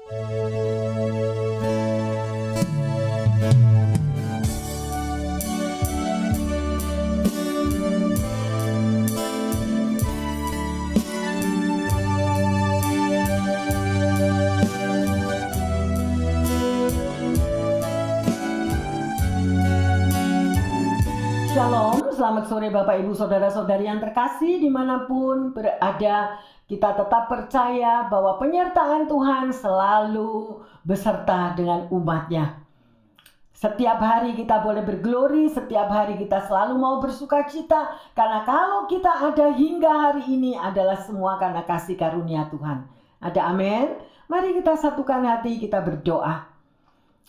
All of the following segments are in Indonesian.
Shalom, selamat sore Bapak Ibu Saudara-saudari yang terkasih dimanapun berada. Kita tetap percaya bahwa penyertaan Tuhan selalu beserta dengan umatnya. Setiap hari kita boleh berglori, setiap hari kita selalu mau bersuka cita. Karena kalau kita ada hingga hari ini adalah semua karena kasih karunia Tuhan. Ada amin? Mari kita satukan hati, kita berdoa.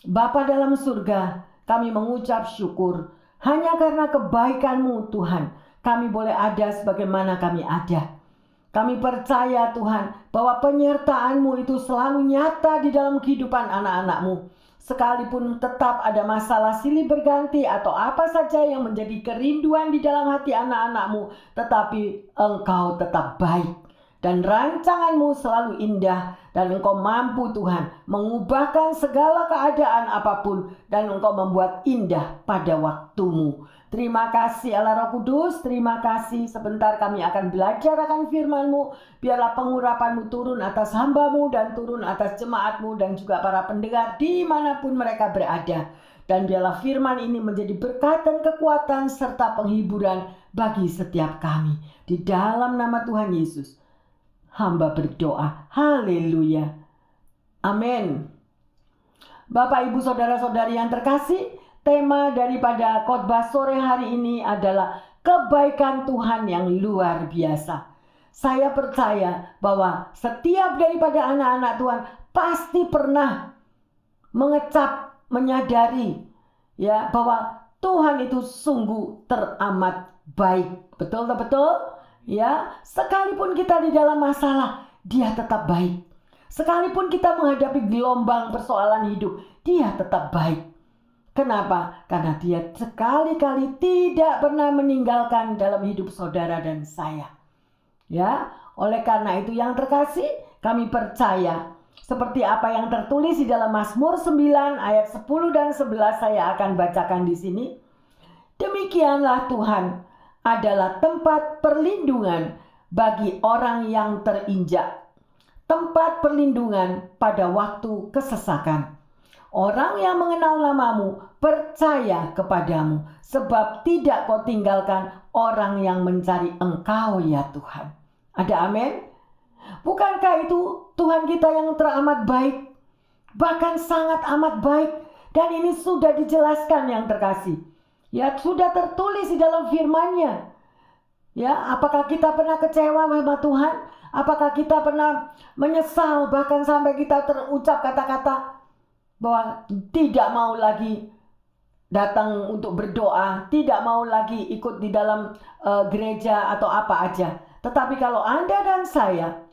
Bapa dalam surga, kami mengucap syukur. Hanya karena kebaikan-Mu Tuhan, kami boleh ada sebagaimana kami ada. Kami percaya Tuhan bahwa penyertaan-Mu itu selalu nyata di dalam kehidupan anak-anak-Mu. Sekalipun tetap ada masalah silih berganti atau apa saja yang menjadi kerinduan di dalam hati anak-anak-Mu, tetapi Engkau tetap baik. Dan rancangan-Mu selalu indah. Dan Engkau mampu Tuhan mengubahkan segala keadaan apapun. Dan Engkau membuat indah pada waktu-Mu. Terima kasih Allah Roh Kudus. Terima kasih. Sebentar kami akan belajar akan firman-Mu. Biarlah pengurapan-Mu turun atas hamba-Mu dan turun atas jemaat-Mu dan juga para pendengar dimanapun mereka berada. Dan biarlah firman ini menjadi berkat dan kekuatan serta penghiburan bagi setiap kami. Di dalam nama Tuhan Yesus hamba berdoa. Haleluya. Amin. Bapak, Ibu, Saudara-saudari yang terkasih, tema daripada khotbah sore hari ini adalah kebaikan Tuhan yang luar biasa. Saya percaya bahwa setiap daripada anak-anak Tuhan pasti pernah mengecap, menyadari ya bahwa Tuhan itu sungguh teramat baik. Betul tak betul? Ya, sekalipun kita di dalam masalah, Dia tetap baik. Sekalipun kita menghadapi gelombang persoalan hidup, Dia tetap baik. Kenapa? Karena Dia sekali-kali tidak pernah meninggalkan dalam hidup saudara dan saya. Ya, oleh karena itu yang terkasih, kami percaya seperti apa yang tertulis di dalam Mazmur 9 ayat 10 dan 11 saya akan bacakan di sini. Demikianlah Tuhan adalah tempat perlindungan bagi orang yang terinjak. Tempat perlindungan pada waktu kesesakan. Orang yang mengenal namamu percaya kepadamu, sebab tidak kau tinggalkan orang yang mencari Engkau ya Tuhan. Ada amin? Bukankah itu Tuhan kita yang teramat baik? Bahkan sangat amat baik. Dan ini sudah dijelaskan yang terkasih. Ya, sudah tertulis di dalam firman-Nya. Ya, apakah kita pernah kecewa sama Tuhan? Apakah kita pernah menyesal bahkan sampai kita terucap kata-kata bahwa tidak mau lagi datang untuk berdoa, tidak mau lagi ikut di dalam gereja atau apa aja. Tetapi kalau Anda dan saya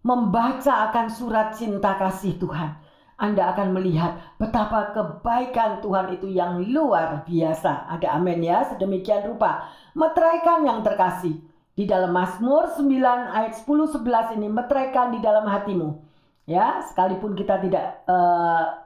membaca akan surat cinta kasih Tuhan, Anda akan melihat betapa kebaikan Tuhan itu yang luar biasa. Ada amin ya, sedemikian rupa. Meteraikan yang terkasih. Di dalam Mazmur 9 ayat 10-11 ini, meteraikan di dalam hatimu. Ya, sekalipun kita tidak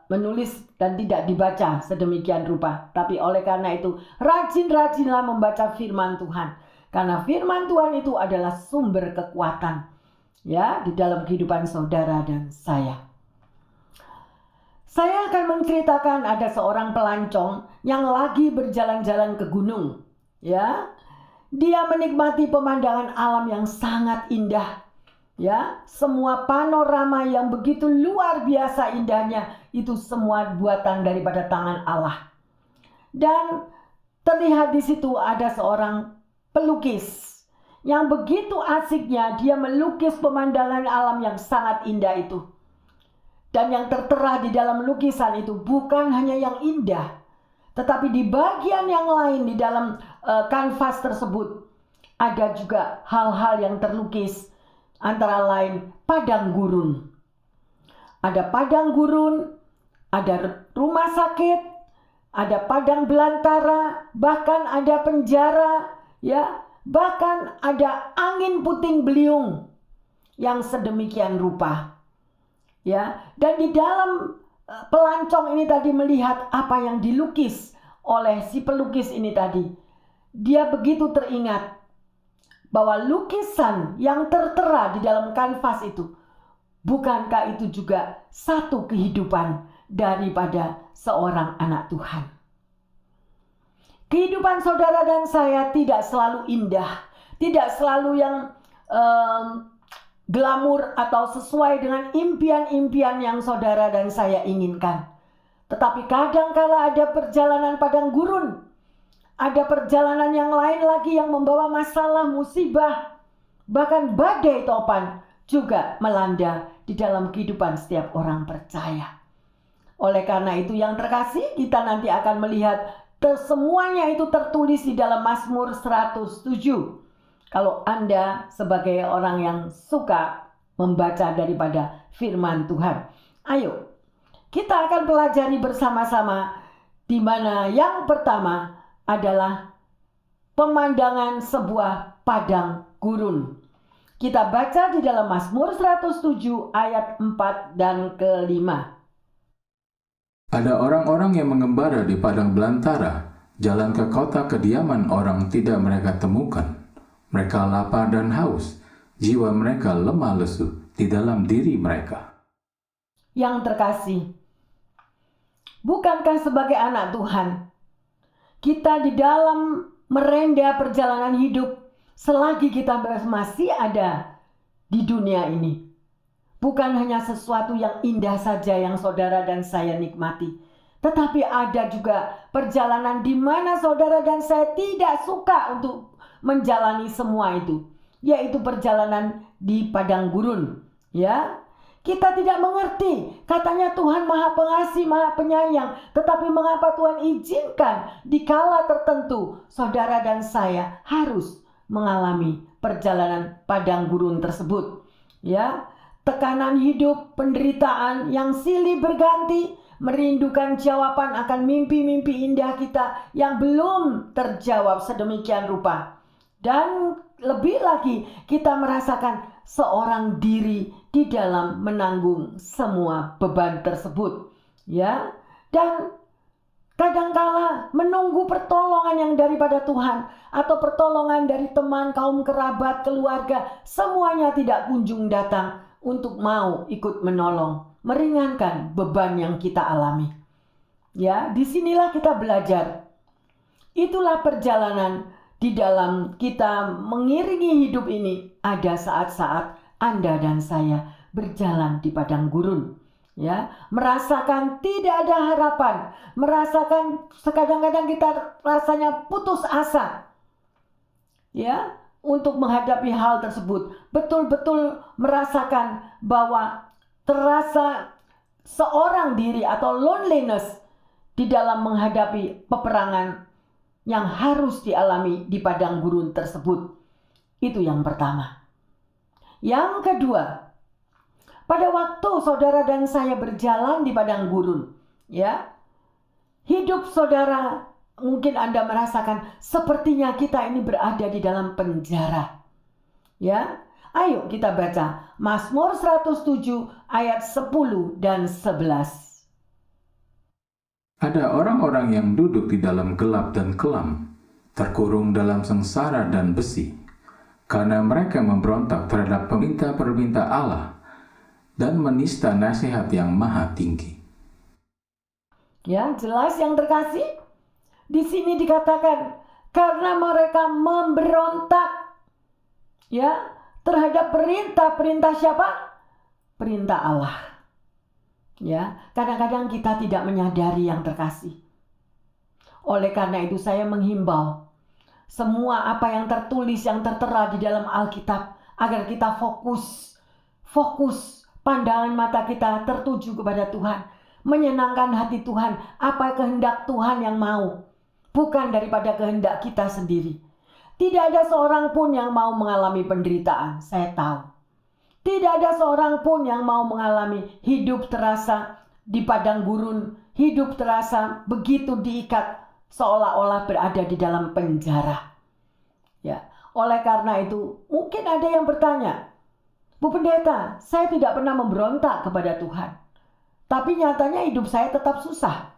menulis dan tidak dibaca sedemikian rupa. Tapi oleh karena itu, rajin-rajinlah membaca firman Tuhan. Karena firman Tuhan itu adalah sumber kekuatan. Ya, di dalam kehidupan saudara dan saya. Saya akan menceritakan ada seorang pelancong yang lagi berjalan-jalan ke gunung. Ya, dia menikmati pemandangan alam yang sangat indah. Ya, semua panorama yang begitu luar biasa indahnya itu semua buatan daripada tangan Allah. Dan terlihat di situ ada seorang pelukis yang begitu asiknya dia melukis pemandangan alam yang sangat indah itu. Dan yang tertera di dalam lukisan itu bukan hanya yang indah, tetapi di bagian yang lain di dalam kanvas tersebut ada juga hal-hal yang terlukis, antara lain padang gurun. Ada padang gurun, ada rumah sakit, ada padang belantara, bahkan ada penjara, ya, bahkan ada angin puting beliung yang sedemikian rupa. Ya, dan di dalam pelancong ini tadi melihat apa yang dilukis oleh si pelukis ini tadi. Dia begitu teringat bahwa lukisan yang tertera di dalam kanvas itu, bukankah itu juga satu kehidupan daripada seorang anak Tuhan. Kehidupan saudara dan saya tidak selalu indah, tidak selalu yang glamur atau sesuai dengan impian-impian yang saudara dan saya inginkan. Tetapi kadangkala ada perjalanan padang gurun, ada perjalanan yang lain lagi yang membawa masalah, musibah, bahkan badai topan juga melanda di dalam kehidupan setiap orang percaya. Oleh karena itu yang terkasih, kita nanti akan melihat semuanya itu tertulis di dalam Mazmur 107. Kalau Anda sebagai orang yang suka membaca daripada firman Tuhan. Ayo, kita akan pelajari bersama-sama, di mana yang pertama adalah pemandangan sebuah padang gurun. Kita baca di dalam Mazmur 107 ayat 4 dan ke-5. Ada orang-orang yang mengembara di padang belantara, jalan ke kota kediaman orang tidak mereka temukan. Mereka lapar dan haus, jiwa mereka lemah lesu di dalam diri mereka. Yang terkasih, bukankah sebagai anak Tuhan, kita di dalam merenda perjalanan hidup selagi kita masih ada di dunia ini, bukan hanya sesuatu yang indah saja yang saudara dan saya nikmati, tetapi ada juga perjalanan di mana saudara dan saya tidak suka untuk menjalani semua itu, yaitu perjalanan di padang gurun. Ya, kita tidak mengerti, katanya Tuhan Maha Pengasih, Maha Penyayang, tetapi mengapa Tuhan izinkan di kala tertentu saudara dan saya harus mengalami perjalanan padang gurun tersebut? Ya, tekanan hidup, penderitaan yang silih berganti, merindukan jawaban akan mimpi-mimpi indah kita yang belum terjawab sedemikian rupa. Dan lebih lagi kita merasakan seorang diri di dalam menanggung semua beban tersebut. Ya, dan kadangkala menunggu pertolongan yang daripada Tuhan atau pertolongan dari teman, kaum kerabat, keluarga, semuanya tidak kunjung datang untuk mau ikut menolong, meringankan beban yang kita alami. Ya, disinilah kita belajar. Itulah perjalanan di dalam kita mengiringi hidup ini. Ada saat-saat Anda dan saya berjalan di padang gurun. Ya, merasakan tidak ada harapan, merasakan kadang-kadang kita rasanya putus asa. Ya, untuk menghadapi hal tersebut, betul-betul merasakan bahwa terasa seorang diri atau loneliness di dalam menghadapi peperangan yang harus dialami di padang gurun tersebut. Itu yang pertama. Yang kedua, pada waktu saudara dan saya berjalan di padang gurun, ya, hidup saudara, mungkin Anda merasakan sepertinya kita ini berada di dalam penjara. Ya, ayo kita baca Mazmur 107 ayat 10 dan 11. Ada orang-orang yang duduk di dalam gelap dan kelam, terkurung dalam sengsara dan besi, karena mereka memberontak terhadap perintah-perintah Allah dan menista nasihat yang maha tinggi. Ya, jelas yang terkasih. Di sini dikatakan karena mereka memberontak, ya, terhadap perintah-perintah siapa? Perintah Allah. Ya, kadang-kadang kita tidak menyadari yang terkasih. Oleh karena itu saya menghimbau semua apa yang tertulis, yang tertera di dalam Alkitab, agar kita fokus pandangan mata kita tertuju kepada Tuhan, menyenangkan hati Tuhan, apa kehendak Tuhan yang mau, bukan daripada kehendak kita sendiri. Tidak ada seorang pun yang mau mengalami penderitaan, saya tahu. Tidak ada seorang pun yang mau mengalami hidup terasa di padang gurun, hidup terasa begitu diikat seolah-olah berada di dalam penjara. Ya, oleh karena itu mungkin ada yang bertanya, Bu Pendeta, saya tidak pernah memberontak kepada Tuhan. Tapi nyatanya hidup saya tetap susah.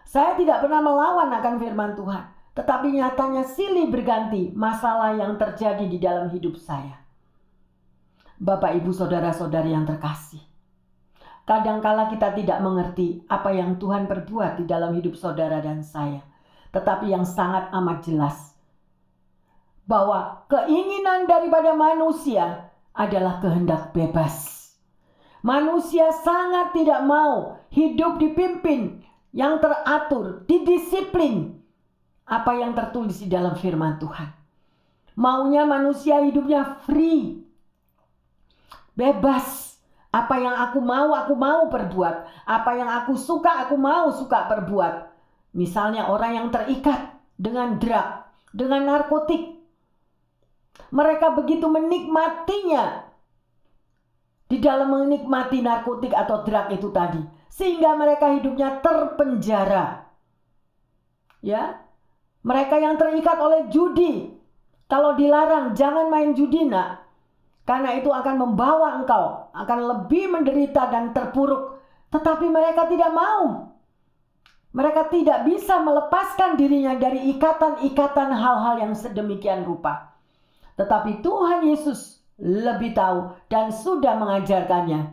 Saya tidak pernah melawan akan firman Tuhan. Tetapi nyatanya silih berganti masalah yang terjadi di dalam hidup saya. Bapak, Ibu, Saudara-saudari yang terkasih. Kadangkala kita tidak mengerti apa yang Tuhan perbuat di dalam hidup saudara dan saya. Tetapi yang sangat amat jelas, bahwa keinginan daripada manusia adalah kehendak bebas. Manusia sangat tidak mau hidup dipimpin, yang teratur, didisiplin. Apa yang tertulis di dalam firman Tuhan. Maunya manusia hidupnya free. Bebas. Apa yang aku mau perbuat. Apa yang aku suka perbuat. Misalnya orang yang terikat dengan drug, dengan narkotik. Mereka begitu menikmatinya. Di dalam menikmati narkotik atau drug itu tadi. Sehingga mereka hidupnya terpenjara. Ya. Mereka yang terikat oleh judi. Kalau dilarang, jangan main judi, nak. Karena itu akan membawa engkau akan lebih menderita dan terpuruk. Tetapi mereka tidak mau. Mereka tidak bisa melepaskan dirinya dari ikatan-ikatan hal-hal yang sedemikian rupa. Tetapi Tuhan Yesus lebih tahu dan sudah mengajarkannya.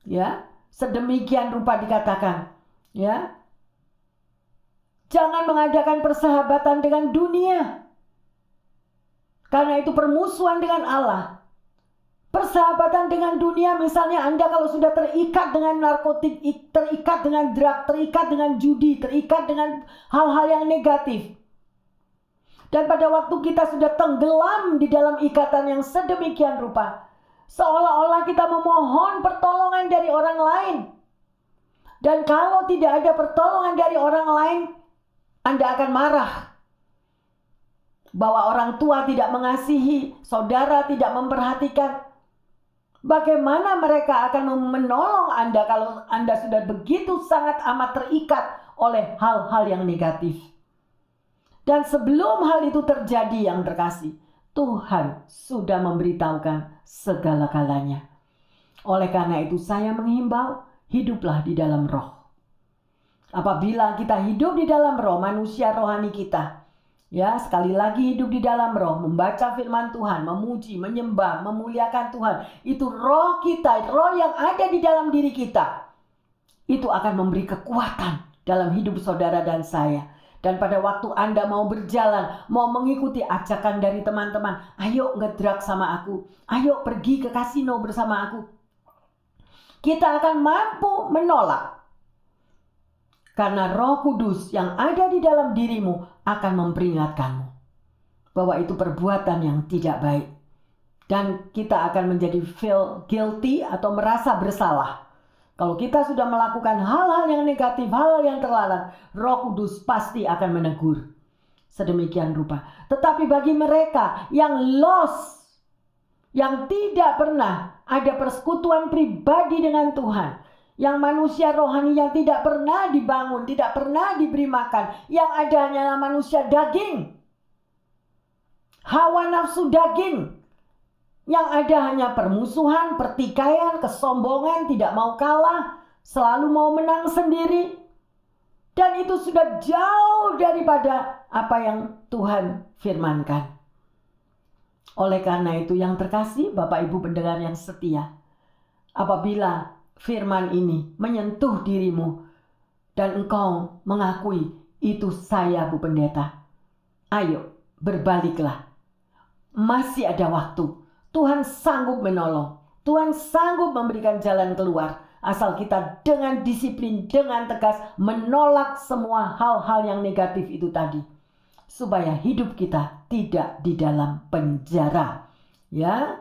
Ya, sedemikian rupa dikatakan, ya. Jangan mengadakan persahabatan dengan dunia. Karena itu permusuhan dengan Allah. Persahabatan dengan dunia, misalnya Anda kalau sudah terikat dengan narkotik, terikat dengan drug, terikat dengan judi, terikat dengan hal-hal yang negatif. Dan pada waktu kita sudah tenggelam di dalam ikatan yang sedemikian rupa, seolah-olah kita memohon pertolongan dari orang lain. Dan kalau tidak ada pertolongan dari orang lain, Anda akan marah. Bahwa orang tua tidak mengasihi, saudara tidak memperhatikan. Bagaimana mereka akan menolong Anda kalau Anda sudah begitu sangat amat terikat oleh hal-hal yang negatif. Dan sebelum hal itu terjadi yang terkasih, Tuhan sudah memberitahukan segala-galanya. Oleh karena itu saya menghimbau, hiduplah di dalam roh. Apabila kita hidup di dalam roh, manusia rohani kita, ya, sekali lagi hidup di dalam roh, membaca firman Tuhan, memuji, menyembah, memuliakan Tuhan. Itu roh kita, roh yang ada di dalam diri kita. Itu akan memberi kekuatan dalam hidup saudara dan saya. Dan pada waktu Anda mau berjalan, mau mengikuti ajakan dari teman-teman, ayo ngedrug sama aku, ayo pergi ke kasino bersama aku. Kita akan mampu menolak. Karena Roh Kudus yang ada di dalam dirimu akan memperingatkanmu bahwa itu perbuatan yang tidak baik. Dan kita akan menjadi feel guilty atau merasa bersalah. Kalau kita sudah melakukan hal-hal yang negatif, hal-hal yang terlarang, Roh Kudus pasti akan menegur. Sedemikian rupa. Tetapi bagi mereka yang lost, yang tidak pernah ada persekutuan pribadi dengan Tuhan, yang manusia rohani yang tidak pernah dibangun, tidak pernah diberi makan, yang ada hanyalah manusia daging, hawa nafsu daging, yang ada hanya permusuhan, pertikaian, kesombongan, tidak mau kalah, selalu mau menang sendiri. Dan itu sudah jauh daripada apa yang Tuhan firmankan. Oleh karena itu yang terkasih, Bapak Ibu pendengar yang setia, apabila firman ini menyentuh dirimu dan engkau mengakui itu saya, Bu Pendeta, ayo berbaliklah. Masih ada waktu. Tuhan sanggup menolong. Tuhan sanggup memberikan jalan keluar. Asal kita dengan disiplin, dengan tegas menolak semua hal-hal yang negatif itu tadi. Supaya hidup kita tidak di dalam penjara. Ya,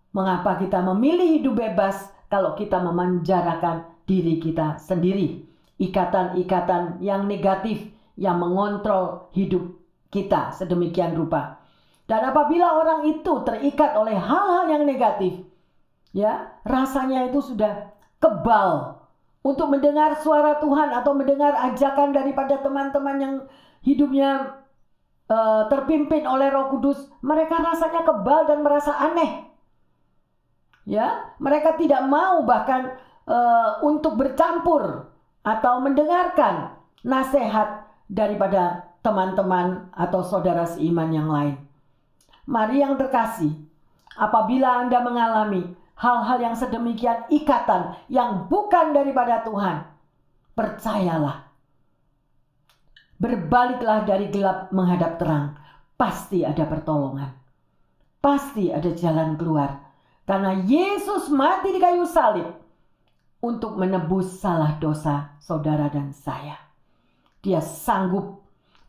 mengapa kita memilih hidup bebas kalau kita memenjarakan diri kita sendiri? Ikatan-ikatan yang negatif yang mengontrol hidup kita sedemikian rupa. Dan apabila orang itu terikat oleh hal-hal yang negatif, ya, rasanya itu sudah kebal untuk mendengar suara Tuhan atau mendengar ajakan daripada teman-teman yang hidupnya terpimpin oleh Roh Kudus. Mereka rasanya kebal dan merasa aneh. Ya, mereka tidak mau bahkan untuk bercampur atau mendengarkan nasihat daripada teman-teman atau saudara seiman yang lain. Mari yang terkasih, apabila Anda mengalami hal-hal yang sedemikian ikatan yang bukan daripada Tuhan, percayalah, berbaliklah dari gelap menghadap terang. Pasti ada pertolongan. Pasti ada jalan keluar. Karena Yesus mati di kayu salib untuk menebus salah dosa saudara dan saya. Dia sanggup.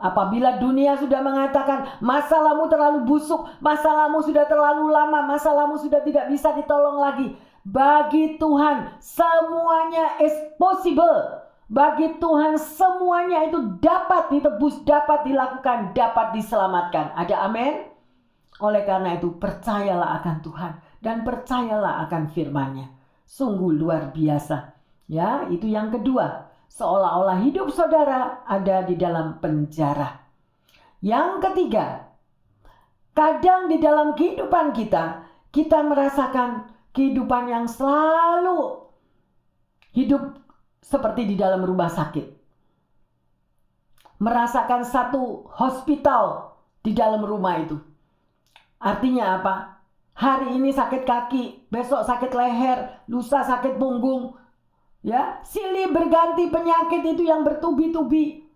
Apabila dunia sudah mengatakan masalahmu terlalu busuk, masalahmu sudah terlalu lama, masalahmu sudah tidak bisa ditolong lagi. Bagi Tuhan semuanya is possible. Bagi Tuhan semuanya itu dapat ditebus, dapat dilakukan, dapat diselamatkan. Ada amin? Oleh karena itu percayalah akan Tuhan dan percayalah akan firman-Nya. Sungguh luar biasa. Ya, itu yang kedua. Seolah-olah hidup saudara ada di dalam penjara. Yang ketiga, kadang di dalam kehidupan kita, kita merasakan kehidupan yang selalu hidup seperti di dalam rumah sakit. Merasakan satu hospital di dalam rumah itu. Artinya apa? Hari ini sakit kaki, besok sakit leher, lusa sakit punggung. Ya, silih berganti penyakit itu yang bertubi-tubi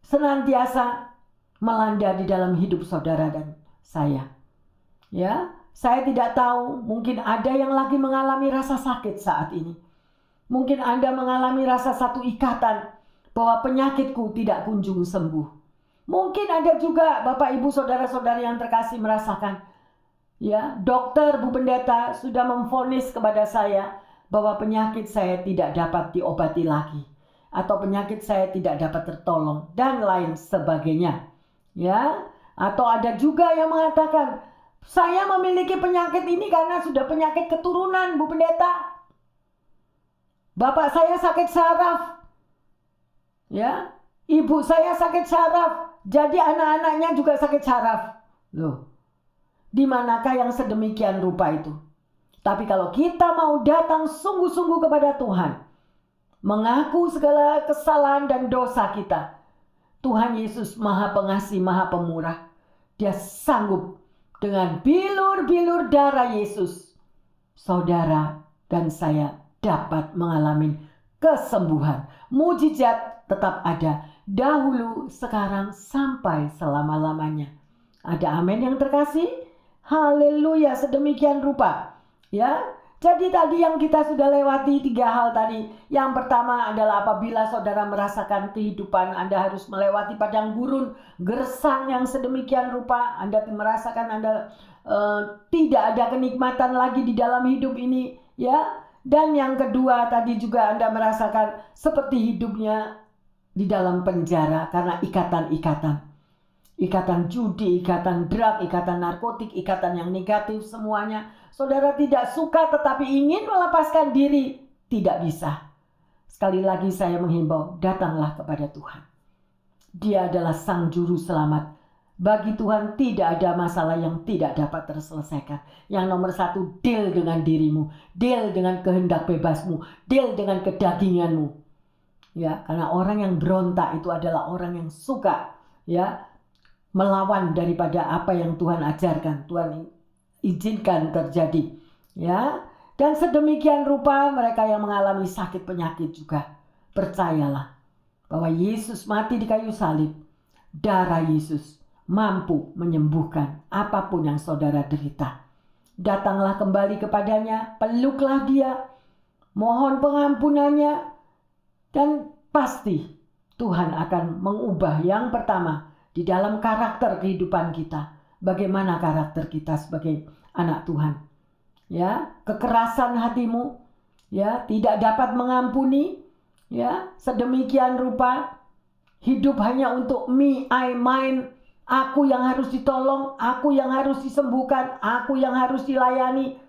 senantiasa melanda di dalam hidup saudara dan saya. Ya, saya tidak tahu, mungkin ada yang lagi mengalami rasa sakit saat ini. Mungkin Anda mengalami rasa satu ikatan bahwa penyakitku tidak kunjung sembuh. Mungkin ada juga Bapak Ibu saudara-saudari yang terkasih merasakan, ya, dokter Bu Pendeta sudah memvonis kepada saya bahwa penyakit saya tidak dapat diobati lagi, atau penyakit saya tidak dapat tertolong dan lain sebagainya. Ya, atau ada juga yang mengatakan, saya memiliki penyakit ini karena sudah penyakit keturunan Bu Pendeta. Bapak saya sakit saraf. Ya, ibu saya sakit saraf. Jadi anak-anaknya juga sakit saraf. Loh, di manakah yang sedemikian rupa itu? Tapi kalau kita mau datang sungguh-sungguh kepada Tuhan, mengaku segala kesalahan dan dosa kita, Tuhan Yesus Maha Pengasih, Maha Pemurah. Dia sanggup dengan bilur-bilur darah Yesus, saudara dan saya dapat mengalami kesembuhan. Mujizat tetap ada dahulu, sekarang, sampai selama-lamanya. Ada amin yang terkasih? Haleluya, sedemikian rupa. Ya, jadi tadi yang kita sudah lewati 3 hal tadi. Yang pertama adalah apabila saudara merasakan kehidupan, Anda harus melewati padang gurun, gersang yang sedemikian rupa. Anda merasakan Anda tidak ada kenikmatan lagi di dalam hidup ini. Ya, dan yang kedua tadi juga Anda merasakan seperti hidupnya di dalam penjara karena ikatan-ikatan. Ikatan judi, ikatan drug, ikatan narkotik, ikatan yang negatif semuanya. Saudara tidak suka tetapi ingin melepaskan diri, tidak bisa. Sekali lagi saya menghimbau, datanglah kepada Tuhan. Dia adalah Sang Juru Selamat. Bagi Tuhan tidak ada masalah yang tidak dapat terselesaikan. Yang nomor 1, deal dengan dirimu, deal dengan kehendak bebasmu, deal dengan kedaginganmu. Ya, karena orang yang berontak itu adalah orang yang suka, ya, melawan daripada apa yang Tuhan ajarkan, Tuhan izinkan terjadi. Ya, dan sedemikian rupa mereka yang mengalami sakit penyakit juga. Percayalah bahwa Yesus mati di kayu salib. Darah Yesus mampu menyembuhkan apapun yang saudara derita. Datanglah kembali kepadanya, peluklah dia, mohon pengampunannya, dan pasti Tuhan akan mengubah yang pertama di dalam karakter kehidupan kita. Bagaimana karakter kita sebagai anak Tuhan? Ya, kekerasan hatimu, ya, tidak dapat mengampuni, ya, sedemikian rupa hidup hanya untuk me, I, mine. Aku yang harus ditolong, aku yang harus disembuhkan, aku yang harus dilayani.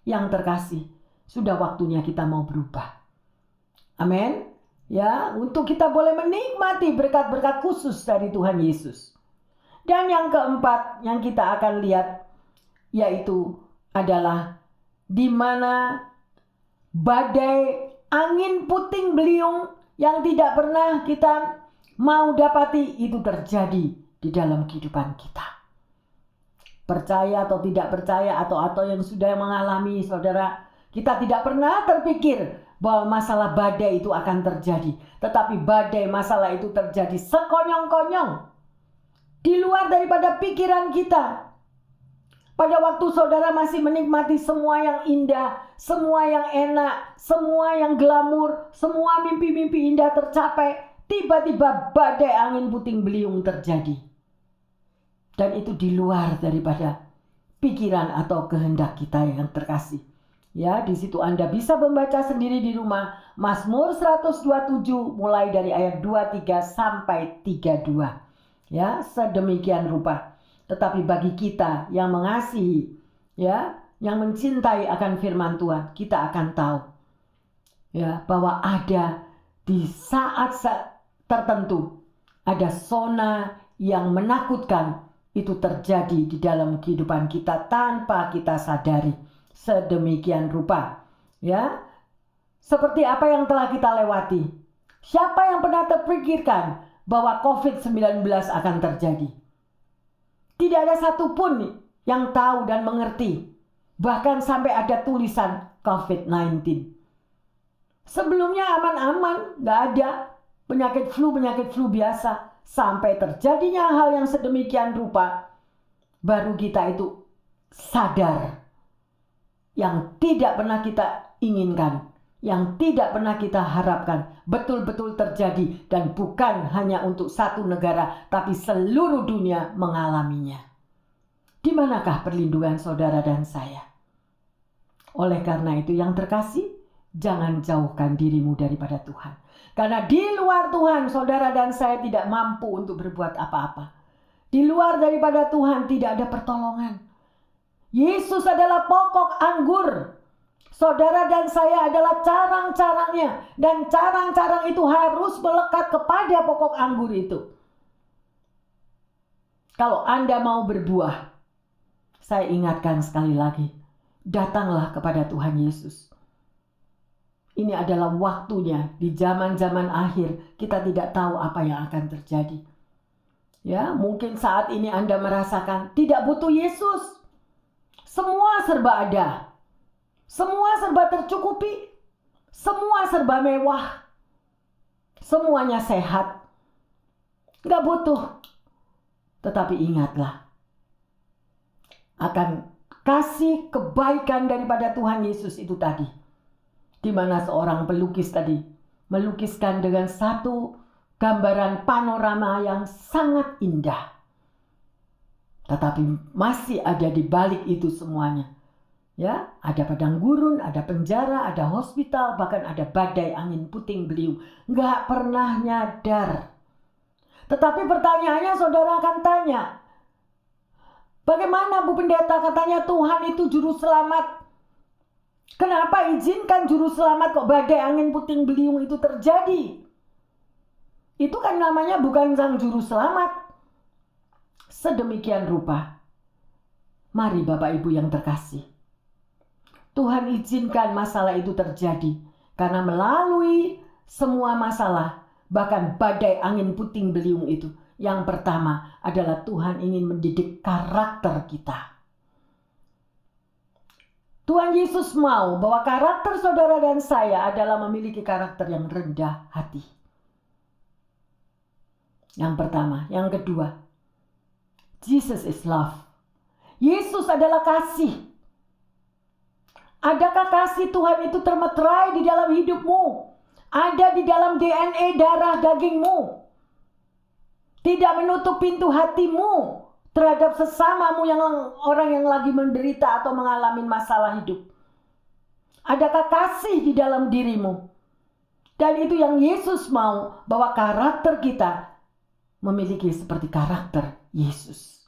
Yang terkasih, sudah waktunya kita mau berubah. Amin. Ya, untuk kita boleh menikmati berkat-berkat khusus dari Tuhan Yesus. Dan yang keempat yang kita akan lihat yaitu adalah di mana badai angin puting beliung yang tidak pernah kita mau dapati itu terjadi di dalam kehidupan kita. Percaya atau tidak percaya atau yang sudah mengalami, saudara, kita tidak pernah terpikir bahwa masalah badai itu akan terjadi. Tetapi badai masalah itu terjadi sekonyong-konyong, di luar daripada pikiran kita. Pada waktu saudara masih menikmati semua yang indah, semua yang enak, semua yang glamur, semua mimpi-mimpi indah tercapai, tiba-tiba badai angin puting beliung terjadi. Dan itu di luar daripada pikiran atau kehendak kita yang terkasih. Ya, di situ Anda bisa membaca sendiri di rumah Mazmur 127 mulai dari ayat 23 sampai 32. Ya, sedemikian rupa. Tetapi bagi kita yang mengasihi, ya, yang mencintai akan firman Tuhan, kita akan tahu, ya, bahwa ada di saat tertentu ada zona yang menakutkan itu terjadi di dalam kehidupan kita tanpa kita sadari. Sedemikian rupa, ya, seperti apa yang telah kita lewati. Siapa yang pernah terpikirkan bahwa COVID-19 akan terjadi? Tidak ada satupun yang tahu dan mengerti. Bahkan sampai ada tulisan COVID-19. Sebelumnya aman-aman, gak ada penyakit flu biasa. Sampai terjadinya hal yang sedemikian rupa, baru kita itu sadar. Yang tidak pernah kita inginkan, yang tidak pernah kita harapkan, betul-betul terjadi, dan bukan hanya untuk satu negara, tapi seluruh dunia mengalaminya. Di manakah perlindungan saudara dan saya? Oleh karena itu yang terkasih, jangan jauhkan dirimu daripada Tuhan. Karena di luar Tuhan, saudara dan saya tidak mampu untuk berbuat apa-apa. Di luar daripada Tuhan tidak ada pertolongan. Yesus adalah pokok anggur. Saudara dan saya adalah carang-carangnya. Dan carang-carang itu harus melekat kepada pokok anggur itu. Kalau Anda mau berbuah, saya ingatkan sekali lagi, datanglah kepada Tuhan Yesus. Ini adalah waktunya. Di zaman-zaman akhir kita tidak tahu apa yang akan terjadi. Ya, mungkin saat ini Anda merasakan tidak butuh Yesus. Semua serba ada. Semua serba tercukupi. Semua serba mewah. Semuanya sehat. Gak butuh. Tetapi ingatlah, akan kasih kebaikan daripada Tuhan Yesus itu tadi. Di mana seorang pelukis tadi melukiskan dengan satu gambaran panorama yang sangat indah. Tetapi masih ada di balik itu semuanya. Ya, ada padang gurun, ada penjara, ada hospital, bahkan ada badai angin puting beliung. Nggak pernah nyadar. Tetapi pertanyaannya saudara akan tanya, bagaimana Bu Pendeta, katanya Tuhan itu juru selamat. Kenapa izinkan juru selamat kok badai angin puting beliung itu terjadi? Itu kan namanya bukan sang juru selamat. Sedemikian rupa. Mari Bapak Ibu yang terkasih. Tuhan izinkan masalah itu terjadi. Karena melalui semua masalah, bahkan badai angin puting beliung itu, yang pertama adalah Tuhan ingin mendidik karakter kita. Tuhan Yesus mau bahwa karakter saudara dan saya adalah memiliki karakter yang rendah hati. Yang pertama. Yang kedua, Jesus is love. Yesus adalah kasih. Adakah kasih Tuhan itu termeterai di dalam hidupmu? Ada di dalam DNA darah dagingmu. Tidak menutup pintu hatimu terhadap sesamamu, yang orang yang lagi menderita atau mengalami masalah hidup. Adakah kasih di dalam dirimu? Dan itu yang Yesus mau, bahwa karakter kita memiliki seperti karakter Yesus.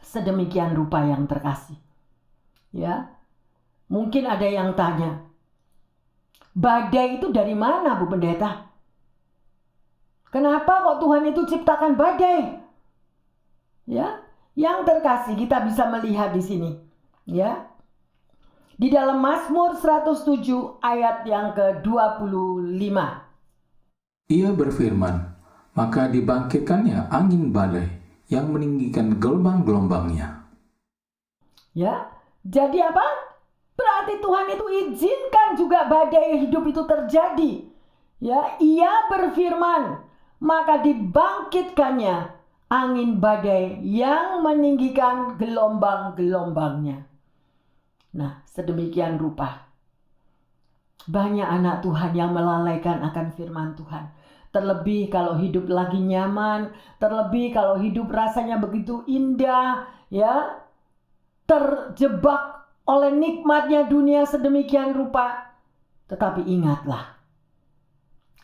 Sedemikian rupa yang terkasih. Ya, mungkin ada yang tanya, badai itu dari mana Bu Pendeta? Kenapa kok Tuhan itu ciptakan badai? Ya, yang terkasih, kita bisa melihat di sini. Ya, Di dalam Mazmur 107 ayat yang ke-25. Ia berfirman, maka dibangkitkannya angin badai yang meninggikan gelombang-gelombangnya. Ya, jadi apa? Berarti Tuhan itu izinkan juga badai hidup itu terjadi. Ya, ia berfirman, maka dibangkitkannya angin badai yang meninggikan gelombang-gelombangnya. Nah, sedemikian rupa banyak anak Tuhan yang melalaikan akan firman Tuhan. Terlebih kalau hidup lagi nyaman, terlebih kalau hidup rasanya begitu indah, ya, terjebak oleh nikmatnya dunia sedemikian rupa. Tetapi ingatlah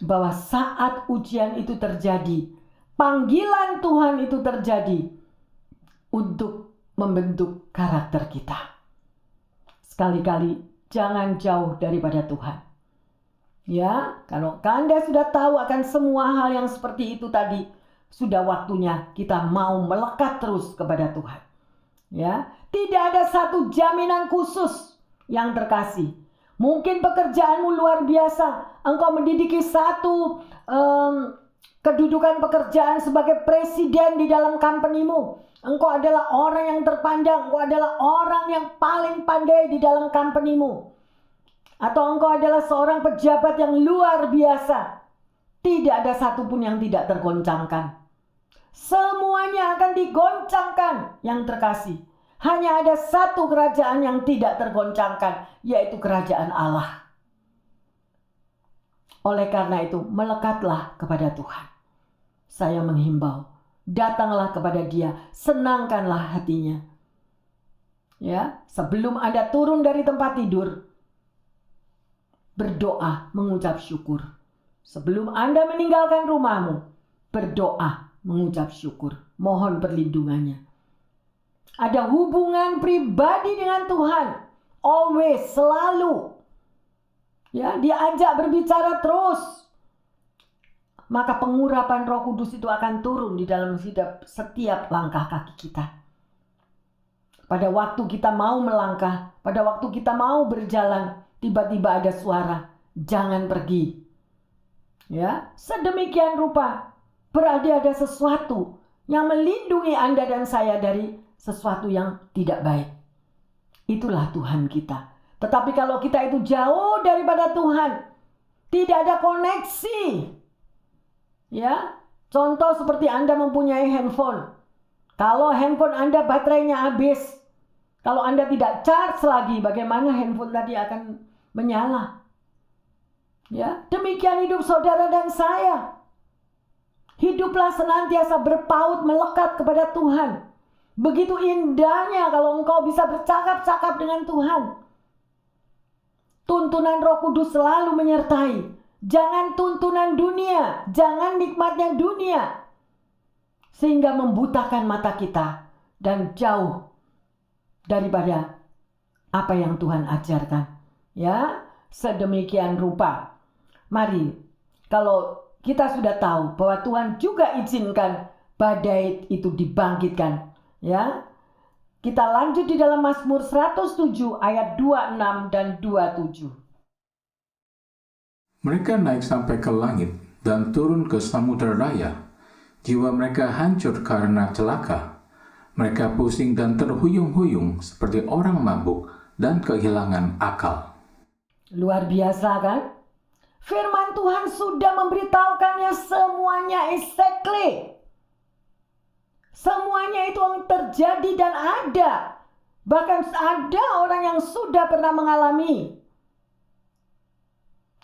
bahwa saat ujian itu terjadi, panggilan Tuhan itu terjadi untuk membentuk karakter kita. Sekali-kali jangan jauh daripada Tuhan. Ya, kalau Anda sudah tahu akan semua hal yang seperti itu tadi, sudah waktunya kita mau melekat terus kepada Tuhan. Ya, tidak ada satu jaminan khusus yang terkasih. Mungkin pekerjaanmu luar biasa, engkau mendidiki satu kedudukan pekerjaan sebagai presiden di dalam company-mu. Engkau adalah orang yang terpandang, engkau adalah orang yang paling pandai di dalam company-mu. Atau engkau adalah seorang pejabat yang luar biasa. Tidak ada satupun yang tidak tergoncangkan. Semuanya akan digoncangkan yang terkasih. Hanya ada satu kerajaan yang tidak tergoncangkan, yaitu kerajaan Allah. Oleh karena itu, melekatlah kepada Tuhan. Saya menghimbau, datanglah kepada Dia, senangkanlah hatinya. Ya, sebelum Anda turun dari tempat tidur, berdoa mengucap syukur. Sebelum Anda meninggalkan rumahmu, berdoa mengucap syukur. Mohon perlindungannya. Ada hubungan pribadi dengan Tuhan. Always, selalu. Ya, diajak berbicara terus. Maka pengurapan Roh Kudus itu akan turun di dalam setiap langkah kaki kita. Pada waktu kita mau melangkah, pada waktu kita mau berjalan, tiba-tiba ada suara, jangan pergi. Ya, sedemikian rupa berarti ada sesuatu yang melindungi Anda dan saya dari sesuatu yang tidak baik. Itulah Tuhan kita. Tetapi kalau kita itu jauh daripada Tuhan, tidak ada koneksi. Ya, contoh seperti Anda mempunyai handphone. Kalau handphone Anda baterainya habis, kalau Anda tidak charge lagi, bagaimana handphone tadi akan menyala? Ya, demikian hidup saudara dan saya. Hiduplah senantiasa berpaut melekat kepada Tuhan. Begitu indahnya kalau engkau bisa bercakap-cakap dengan Tuhan. Tuntunan Roh Kudus selalu menyertai. Jangan tuntunan dunia, jangan nikmatnya dunia, sehingga membutakan mata kita dan jauh daripada apa yang Tuhan ajarkan. Ya, sedemikian rupa. Mari, kalau kita sudah tahu bahwa Tuhan juga izinkan badai itu dibangkitkan. Ya, kita lanjut di dalam Mazmur 107 ayat 26 dan 27. Mereka naik sampai ke langit dan turun ke samudera raya. Jiwa mereka hancur karena celaka. Mereka pusing dan terhuyung-huyung seperti orang mabuk dan kehilangan akal. Luar biasa kan? Firman Tuhan sudah memberitahukannya semuanya exactly. Semuanya itu yang terjadi dan ada. Bahkan ada orang yang sudah pernah mengalami.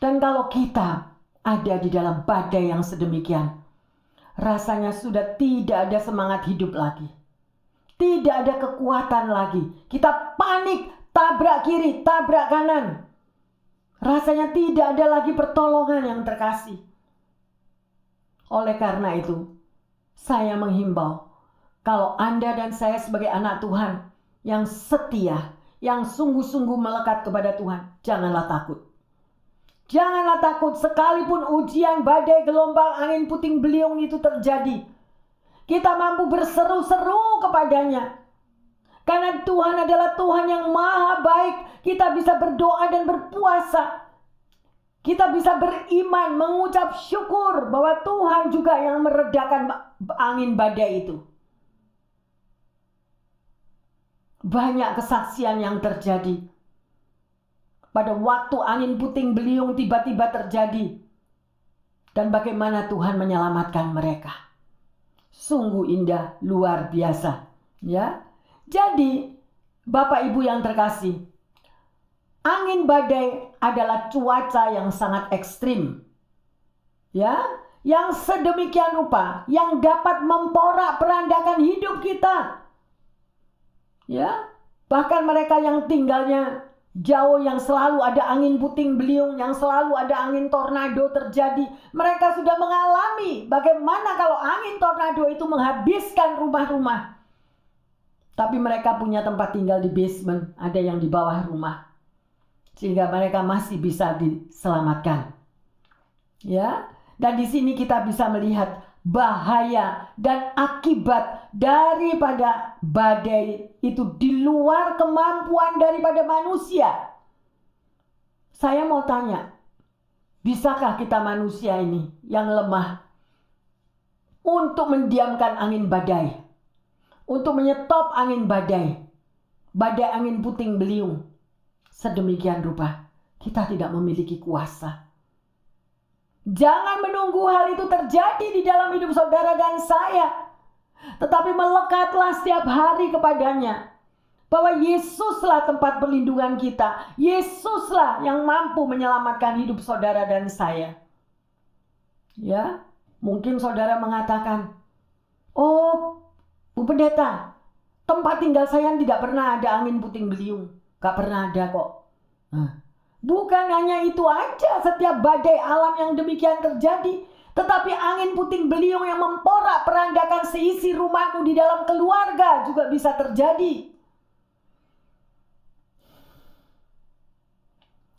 Dan kalau kita ada di dalam badai yang sedemikian, rasanya sudah tidak ada semangat hidup lagi. Tidak ada kekuatan lagi. Kita panik, tabrak kiri, tabrak kanan. Rasanya tidak ada lagi pertolongan yang terkasih. Oleh karena itu, saya menghimbau, kalau Anda dan saya sebagai anak Tuhan yang setia, yang sungguh-sungguh melekat kepada Tuhan, janganlah takut. Janganlah takut sekalipun ujian, badai, gelombang, angin puting beliung itu terjadi. Kita mampu berseru-seru kepadanya. Karena Tuhan adalah Tuhan yang maha baik. Kita bisa berdoa dan berpuasa. Kita bisa beriman, mengucap syukur bahwa Tuhan juga yang meredakan angin badai itu. Banyak kesaksian yang terjadi. Pada waktu angin puting beliung tiba-tiba terjadi. Dan bagaimana Tuhan menyelamatkan mereka. Sungguh indah, luar biasa. Ya. Jadi, Bapak Ibu yang terkasih, angin badai adalah cuaca yang sangat ekstrim. Ya, yang sedemikian rupa yang dapat memporak-perandakan hidup kita. Ya, bahkan mereka yang tinggalnya jauh, yang selalu ada angin puting beliung, yang selalu ada angin tornado terjadi, mereka sudah mengalami bagaimana kalau angin tornado itu menghabiskan rumah-rumah. Tapi mereka punya tempat tinggal di basement, ada yang di bawah rumah, sehingga mereka masih bisa diselamatkan. Ya, dan di sini kita bisa melihat bahaya dan akibat daripada badai itu di luar kemampuan daripada manusia. Saya mau tanya, bisakah kita manusia ini yang lemah untuk mendiamkan angin badai, untuk menyetop angin badai, badai angin puting beliung? Sedemikian rupa kita tidak memiliki kuasa. Jangan menunggu hal itu terjadi di dalam hidup saudara dan saya, tetapi melekatlah setiap hari kepadanya, bahwa Yesuslah tempat perlindungan kita. Yesuslah yang mampu menyelamatkan hidup saudara dan saya. Ya, mungkin saudara mengatakan, "Oh, Bu Pendeta, tempat tinggal saya tidak pernah ada angin puting beliung." Gak pernah ada kok. Bukan hanya itu aja, setiap badai alam yang demikian terjadi, tetapi angin puting beliung yang memporak-perandakan seisi rumahmu di dalam keluarga juga bisa terjadi.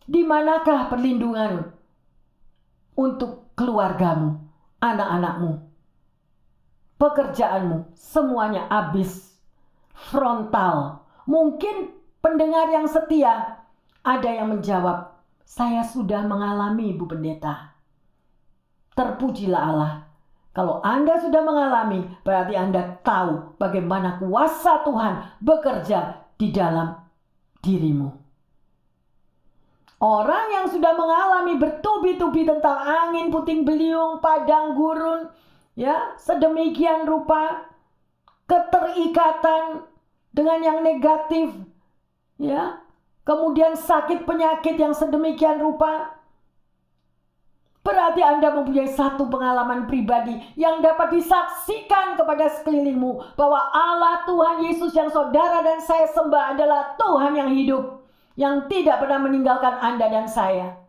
Di manakah perlindungan untuk keluargamu, anak-anakmu, pekerjaanmu? Semuanya habis, frontal. Mungkin pendengar yang setia ada yang menjawab, "Saya sudah mengalami, Bu Pendeta." Terpujilah Allah. Kalau Anda sudah mengalami, berarti Anda tahu bagaimana kuasa Tuhan bekerja di dalam dirimu. Orang yang sudah mengalami bertubi-tubi tentang angin puting beliung, padang gurun, ya, sedemikian rupa keterikatan dengan yang negatif, ya, kemudian sakit penyakit yang sedemikian rupa, berarti Anda mempunyai satu pengalaman pribadi yang dapat disaksikan kepada sekelilingmu, bahwa Allah Tuhan Yesus yang saudara dan saya sembah adalah Tuhan yang hidup, yang tidak pernah meninggalkan Anda dan saya.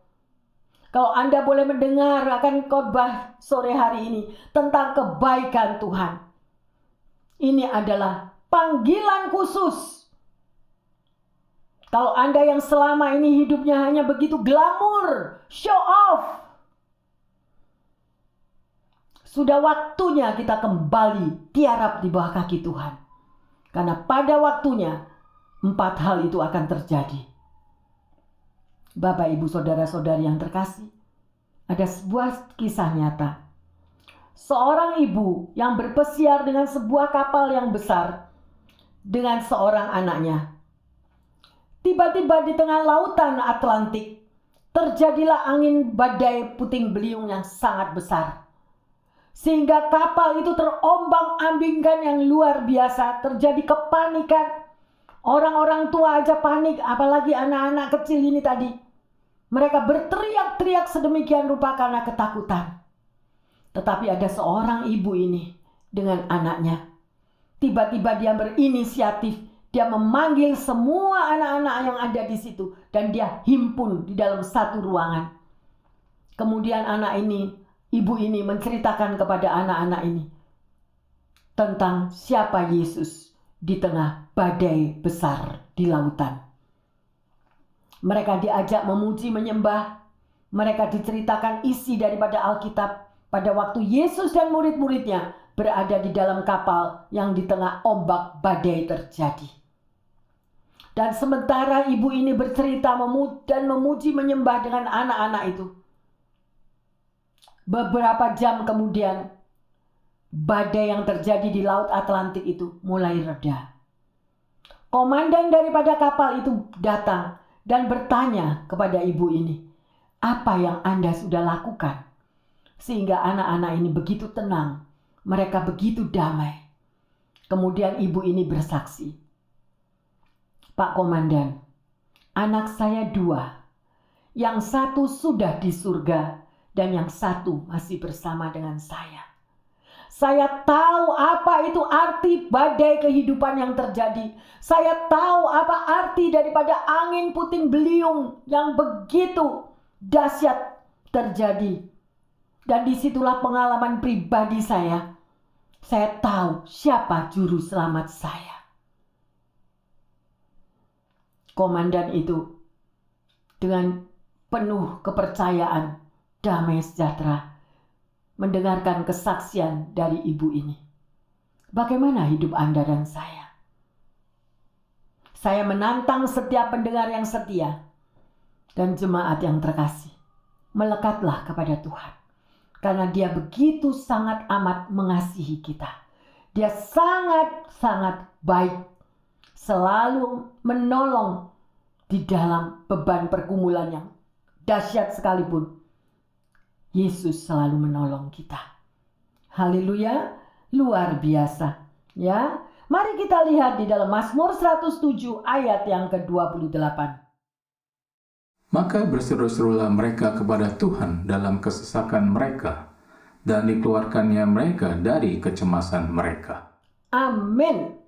Kalau Anda boleh mendengar akan khotbah sore hari ini tentang kebaikan Tuhan, ini adalah panggilan khusus. Kalau Anda yang selama ini hidupnya hanya begitu glamor, show off, sudah waktunya kita kembali tiarap di bawah kaki Tuhan. Karena pada waktunya 4 hal itu akan terjadi. Bapak, Ibu, saudara-saudari yang terkasih, ada sebuah kisah nyata. Seorang ibu yang berpesiar dengan sebuah kapal yang besar dengan seorang anaknya. Tiba-tiba di tengah lautan Atlantik terjadilah angin badai puting beliung yang sangat besar. Sehingga kapal itu terombang-ambingkan yang luar biasa, terjadi kepanikan. Orang-orang tua aja panik, apalagi anak-anak kecil ini tadi. Mereka berteriak-teriak sedemikian rupa karena ketakutan. Tetapi ada seorang ibu ini dengan anaknya. Tiba-tiba dia berinisiatif. Dia memanggil semua anak-anak yang ada di situ dan dia himpun di dalam satu ruangan. Kemudian ibu ini menceritakan kepada anak-anak ini tentang siapa Yesus di tengah badai besar di lautan. Mereka diajak memuji, menyembah. Mereka diceritakan isi daripada Alkitab pada waktu Yesus dan murid-muridnya berada di dalam kapal yang di tengah ombak badai terjadi. Dan sementara ibu ini bercerita dan memuji menyembah dengan anak-anak itu, beberapa jam kemudian badai yang terjadi di Laut Atlantik itu mulai reda. Komandan daripada kapal itu datang dan bertanya kepada ibu ini, "Apa yang Anda sudah lakukan sehingga anak-anak ini begitu tenang, mereka begitu damai?" Kemudian ibu ini bersaksi, "Pak Komandan, anak saya 2, yang satu sudah di surga dan yang satu masih bersama dengan saya. Saya tahu apa itu arti badai kehidupan yang terjadi. Saya tahu apa arti daripada angin puting beliung yang begitu dahsyat terjadi. Dan disitulah pengalaman pribadi saya. Saya tahu siapa juru selamat saya." Komandan itu dengan penuh kepercayaan, damai sejahtera, mendengarkan kesaksian dari ibu ini. Bagaimana hidup Anda dan saya? Saya menantang setiap pendengar yang setia dan jemaat yang terkasih. Melekatlah kepada Tuhan. Karena Dia begitu sangat amat mengasihi kita. Dia sangat-sangat baik. Selalu menolong di dalam beban pergumulan yang dahsyat sekalipun. Yesus selalu menolong kita. Haleluya, luar biasa. Ya, mari kita lihat di dalam Mazmur 107 ayat yang ke-28. Maka berseru-serulah mereka kepada Tuhan dalam kesesakan mereka, dan dikeluarkannya mereka dari kecemasan mereka. Amin.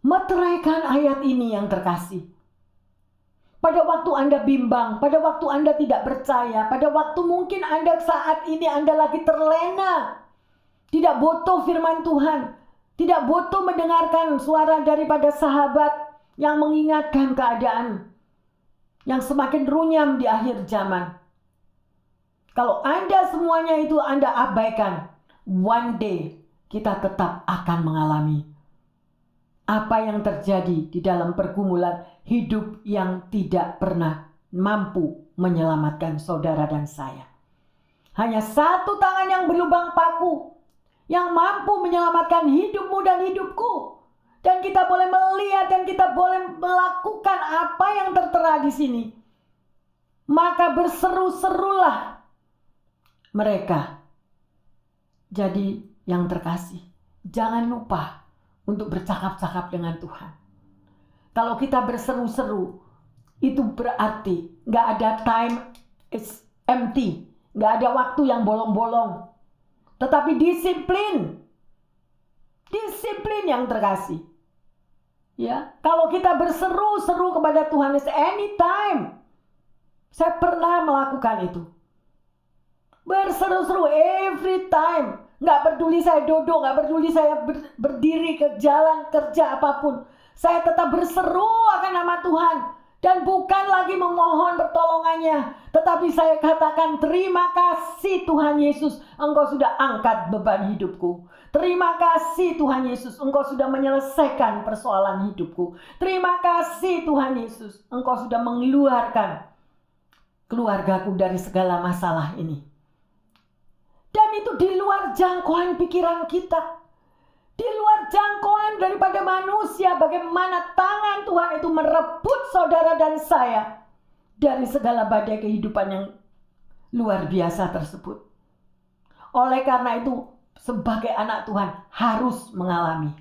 Meteraikan ayat ini yang terkasih. Pada waktu Anda bimbang, pada waktu Anda tidak percaya, pada waktu mungkin Anda saat ini Anda lagi terlena, tidak butuh firman Tuhan, tidak butuh mendengarkan suara daripada sahabat yang mengingatkan keadaan yang semakin runyam di akhir zaman. Kalau Anda semuanya itu Anda abaikan, one day kita tetap akan mengalami apa yang terjadi di dalam pergumulan hidup yang tidak pernah mampu menyelamatkan saudara dan saya. Hanya satu tangan yang berlubang paku yang mampu menyelamatkan hidupmu dan hidupku. Dan kita boleh melihat dan kita boleh melakukan apa yang tertera di sini. Maka berseru-serulah mereka. Jadi yang terkasih, jangan lupa untuk bercakap-cakap dengan Tuhan. Kalau kita berseru-seru, itu berarti gak ada time is empty. Gak ada waktu yang bolong-bolong. Tetapi disiplin. Disiplin yang terkasih. Ya, kalau kita berseru-seru kepada Tuhan is anytime. Saya pernah melakukan itu. Berseru-seru every time. Gak peduli saya duduk, gak peduli saya berdiri ke jalan kerja apapun. Saya tetap berseru akan nama Tuhan. Dan bukan lagi memohon pertolongannya. Tetapi saya katakan terima kasih Tuhan Yesus. Engkau sudah angkat beban hidupku. Terima kasih Tuhan Yesus. Engkau sudah menyelesaikan persoalan hidupku. Terima kasih Tuhan Yesus. Engkau sudah mengeluarkan keluargaku dari segala masalah ini. Dan itu di luar jangkauan pikiran kita. Di luar jangkauan daripada manusia. Bagaimana tangan Tuhan itu merebut saudara dan saya dari segala badai kehidupan yang luar biasa tersebut. Oleh karena itu, sebagai anak Tuhan harus mengalami.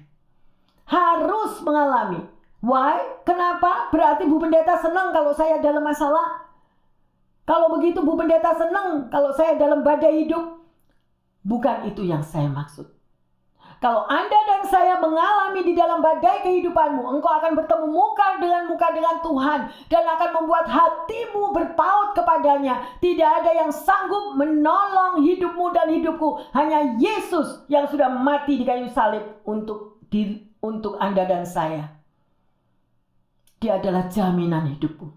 Harus mengalami. Why? Kenapa? Berarti Bu Pendeta senang kalau saya dalam masalah. Kalau begitu Bu Pendeta senang kalau saya dalam badai hidup. Bukan itu yang saya maksud. Kalau Anda dan saya mengalami di dalam badai kehidupanmu, engkau akan bertemu muka dengan Tuhan dan akan membuat hatimu berpaut kepadanya. Tidak ada yang sanggup menolong hidupmu dan hidupku. Hanya Yesus yang sudah mati di kayu salib untuk Anda dan saya. Dia adalah jaminan hidupmu.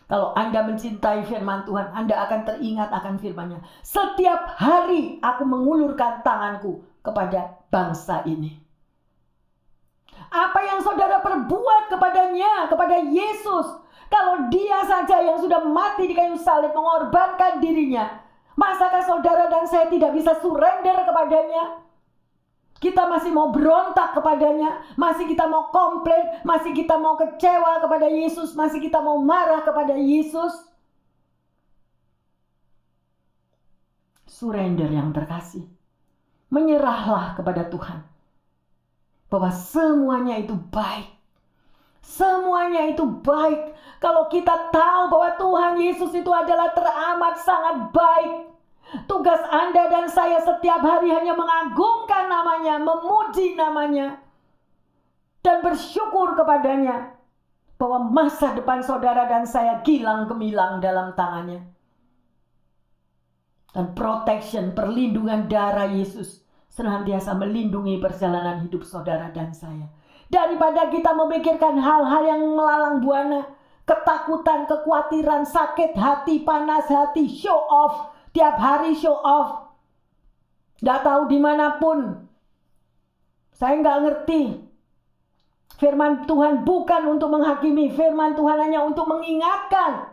Kalau Anda mencintai firman Tuhan, Anda akan teringat akan firman-Nya. Setiap hari aku mengulurkan tanganku kepada bangsa ini. Apa yang saudara perbuat kepadanya, kepada Yesus. Kalau dia saja yang sudah mati di kayu salib mengorbankan dirinya, masakah saudara dan saya tidak bisa surrender kepadanya? Kita masih mau berontak kepadanya, masih kita mau komplain, masih kita mau kecewa kepada Yesus, masih kita mau marah kepada Yesus. Surrender yang terkasih. Menyerahlah kepada Tuhan. Bahwa semuanya itu baik. Semuanya itu baik. Kalau kita tahu bahwa Tuhan Yesus itu adalah teramat sangat baik. Tugas Anda dan saya setiap hari hanya mengagungkan namanya, memuji namanya, dan bersyukur kepadanya. Bahwa masa depan saudara dan saya gilang gemilang dalam tangannya. Dan protection, perlindungan darah Yesus senantiasa melindungi perjalanan hidup saudara dan saya. Daripada kita memikirkan hal-hal yang melalang buana, ketakutan, kekhawatiran, sakit hati, panas hati, show off, tiap hari show off. Gak tahu dimanapun. Saya gak ngerti. Firman Tuhan bukan untuk menghakimi, firman Tuhan hanya untuk mengingatkan.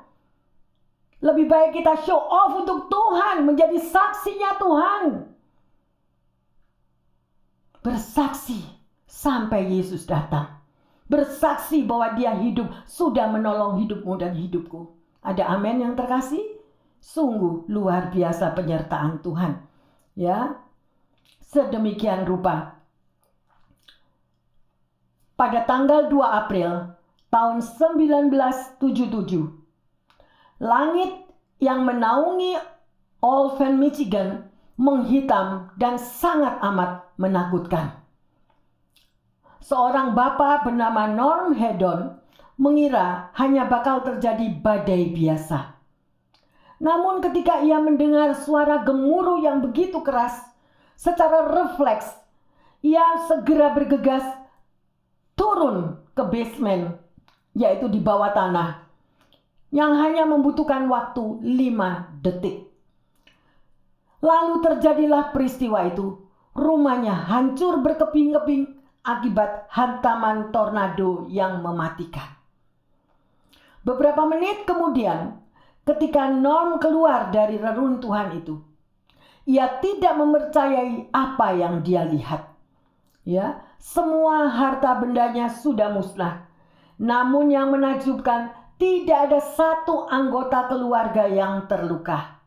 Lebih baik kita show off untuk Tuhan, menjadi saksinya Tuhan. Bersaksi sampai Yesus datang. Bersaksi bahwa dia hidup, sudah menolong hidupmu dan hidupku. Ada amin yang terkasih? Sungguh luar biasa penyertaan Tuhan. Ya, sedemikian rupa. Pada tanggal 2 April tahun 1977, langit yang menaungi Olven, Michigan menghitam dan sangat amat menakutkan. Seorang bapak bernama Norm Hedon mengira hanya bakal terjadi badai biasa. Namun ketika ia mendengar suara gemuruh yang begitu keras, secara refleks ia segera bergegas turun ke basement, yaitu di bawah tanah, yang hanya membutuhkan waktu 5 detik. Lalu terjadilah peristiwa itu. Rumahnya hancur berkeping-keping akibat hantaman tornado yang mematikan. Beberapa menit kemudian, ketika Norm keluar dari reruntuhan itu, ia tidak mempercayai apa yang dia lihat. Ya, semua harta bendanya sudah musnah. Namun yang menakjubkan, tidak ada satu anggota keluarga yang terluka.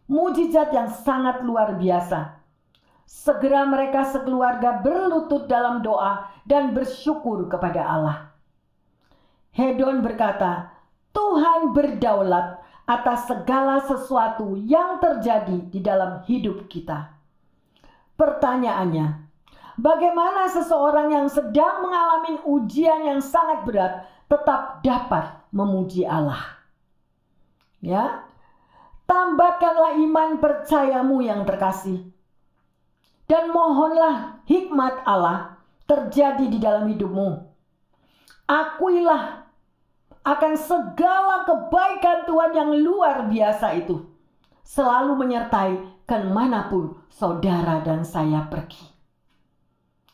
Mujizat yang sangat luar biasa. Segera mereka sekeluarga berlutut dalam doa dan bersyukur kepada Allah. Hedon berkata, Tuhan berdaulat atas segala sesuatu yang terjadi di dalam hidup kita. Pertanyaannya, bagaimana seseorang yang sedang mengalami ujian yang sangat berat tetap dapat memuji Allah? Ya, tambahkanlah iman percayamu yang terkasih. Dan mohonlah hikmat Allah terjadi di dalam hidupmu. Akuilah akan segala kebaikan Tuhan yang luar biasa itu. Selalu menyertai kemanapun saudara dan saya pergi.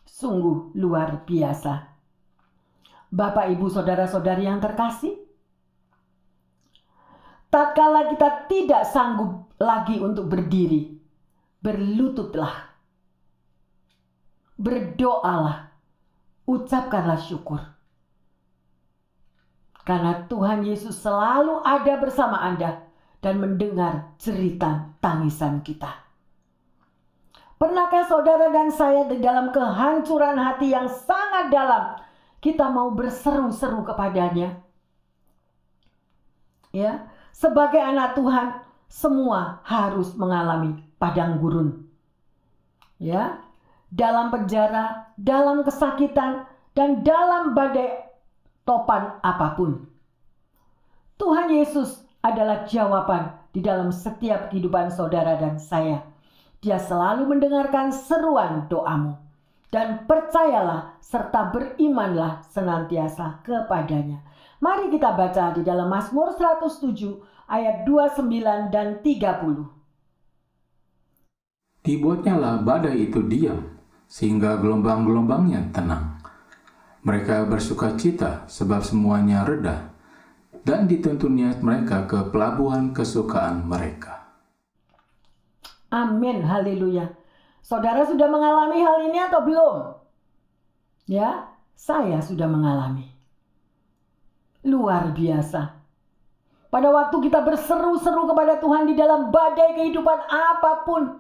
Sungguh luar biasa. Bapak, Ibu, Saudara-saudari yang terkasih, tatkala kita tidak sanggup lagi untuk berdiri, berlututlah, berdoalah, ucapkanlah syukur. Karena Tuhan Yesus selalu ada bersama Anda dan mendengar cerita tangisan kita. Pernahkah saudara dan saya di dalam kehancuran hati yang sangat dalam, kita mau berseru-seru kepadanya? Ya, sebagai anak Tuhan, semua harus mengalami padang gurun. Ya, dalam penjara, dalam kesakitan, dan dalam badai topan apapun. Tuhan Yesus adalah jawaban di dalam setiap kehidupan saudara dan saya. Dia selalu mendengarkan seruan doamu. Dan percayalah serta berimanlah senantiasa kepadanya. Mari kita baca di dalam Mazmur 107 ayat 29 dan 30. Dibuatnyalah badai itu diam, sehingga gelombang-gelombangnya tenang. Mereka bersukacita sebab semuanya reda, dan dituntunnya mereka ke pelabuhan kesukaan mereka. Amin, haleluya. Saudara sudah mengalami hal ini atau belum? Ya, saya sudah mengalami. Luar biasa. Pada waktu kita berseru-seru kepada Tuhan di dalam badai kehidupan apapun,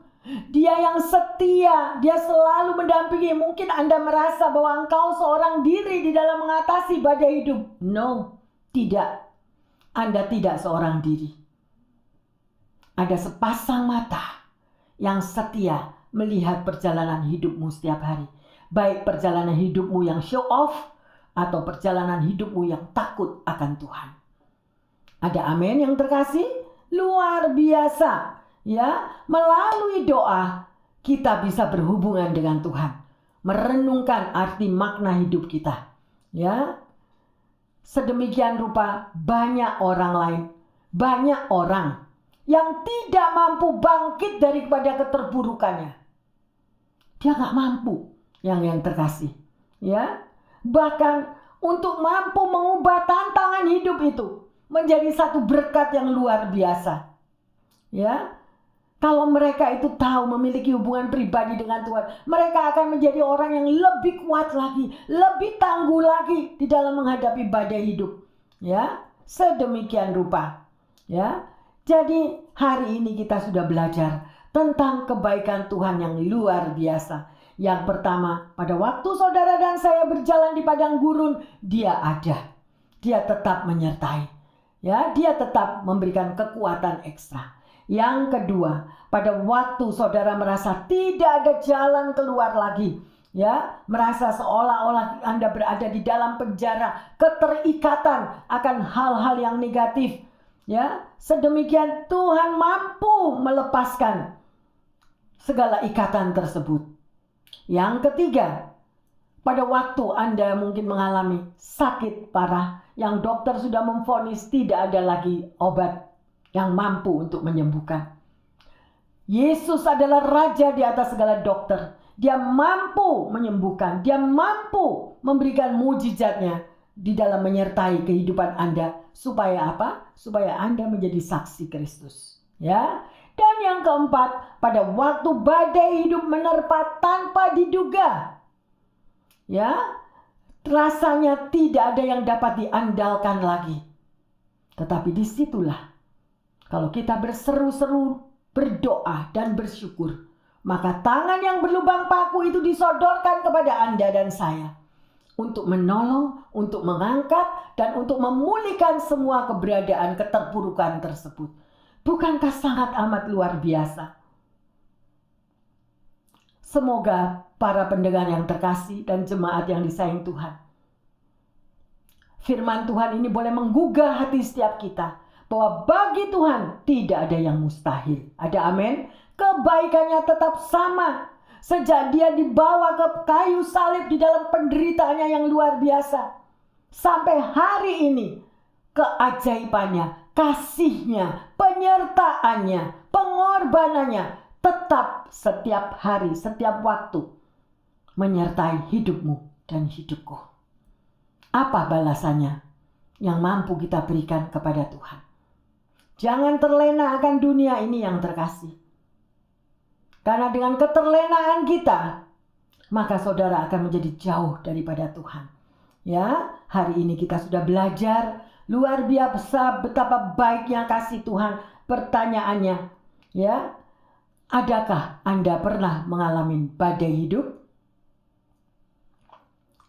Dia yang setia, Dia selalu mendampingi. Mungkin Anda merasa bahwa engkau seorang diri di dalam mengatasi badai hidup. No, tidak. Anda tidak seorang diri. Ada sepasang mata yang setia melihat perjalanan hidupmu setiap hari. Baik perjalanan hidupmu yang show off atau perjalanan hidupmu yang takut akan Tuhan. Ada amin yang terkasih? Luar biasa. Ya, melalui doa kita bisa berhubungan dengan Tuhan, merenungkan arti makna hidup kita. Ya. Sedemikian rupa banyak orang lain, banyak orang yang tidak mampu bangkit daripada keterpurukannya. Dia nggak mampu, yang terkasih. Ya, bahkan untuk mampu mengubah tantangan hidup itu menjadi satu berkat yang luar biasa. Ya, kalau mereka itu tahu memiliki hubungan pribadi dengan Tuhan, mereka akan menjadi orang yang lebih kuat lagi, lebih tangguh lagi di dalam menghadapi badai hidup. Ya, sedemikian rupa. Ya, jadi hari ini kita sudah belajar tentang kebaikan Tuhan yang luar biasa. Yang pertama, pada waktu saudara dan saya berjalan di padang gurun, Dia ada. Dia tetap menyertai. Ya, Dia tetap memberikan kekuatan ekstra. Yang kedua, pada waktu saudara merasa tidak ada jalan keluar lagi, ya, merasa seolah-olah Anda berada di dalam penjara, keterikatan akan hal-hal yang negatif, ya, sedemikian Tuhan mampu melepaskan segala ikatan tersebut. Yang ketiga, pada waktu Anda mungkin mengalami sakit parah yang dokter sudah memvonis tidak ada lagi obat yang mampu untuk menyembuhkan. Yesus adalah raja di atas segala dokter. Dia mampu menyembuhkan. Dia mampu memberikan mujizatnya di dalam menyertai kehidupan Anda. Supaya apa? Supaya Anda menjadi saksi Kristus. Ya. Dan yang keempat, pada waktu badai hidup menerpa tanpa diduga. Ya. Rasanya tidak ada yang dapat diandalkan lagi. Tetapi disitulah kalau kita berseru-seru, berdoa dan bersyukur, maka tangan yang berlubang paku itu disodorkan kepada Anda dan saya untuk menolong, untuk mengangkat, dan untuk memulihkan semua keberadaan keterpurukan tersebut. Bukankah sangat amat luar biasa? Semoga para pendengar yang terkasih dan jemaat yang disayang Tuhan, firman Tuhan ini boleh menggugah hati setiap kita, bahwa bagi Tuhan tidak ada yang mustahil. Ada amin? Kebaikannya tetap sama. Sejak Dia dibawa ke kayu salib di dalam penderitaannya yang luar biasa. Sampai hari ini, keajaibannya, kasihnya, penyertaannya, pengorbanannya tetap setiap hari, setiap waktu menyertai hidupmu dan hidupku. Apa balasannya yang mampu kita berikan kepada Tuhan? Jangan terlena akan dunia ini yang terkasih. Karena dengan keterlenaan kita, maka saudara akan menjadi jauh daripada Tuhan. Ya, hari ini kita sudah belajar luar biasa betapa baiknya kasih Tuhan. Pertanyaannya, ya, adakah Anda pernah mengalami badai hidup?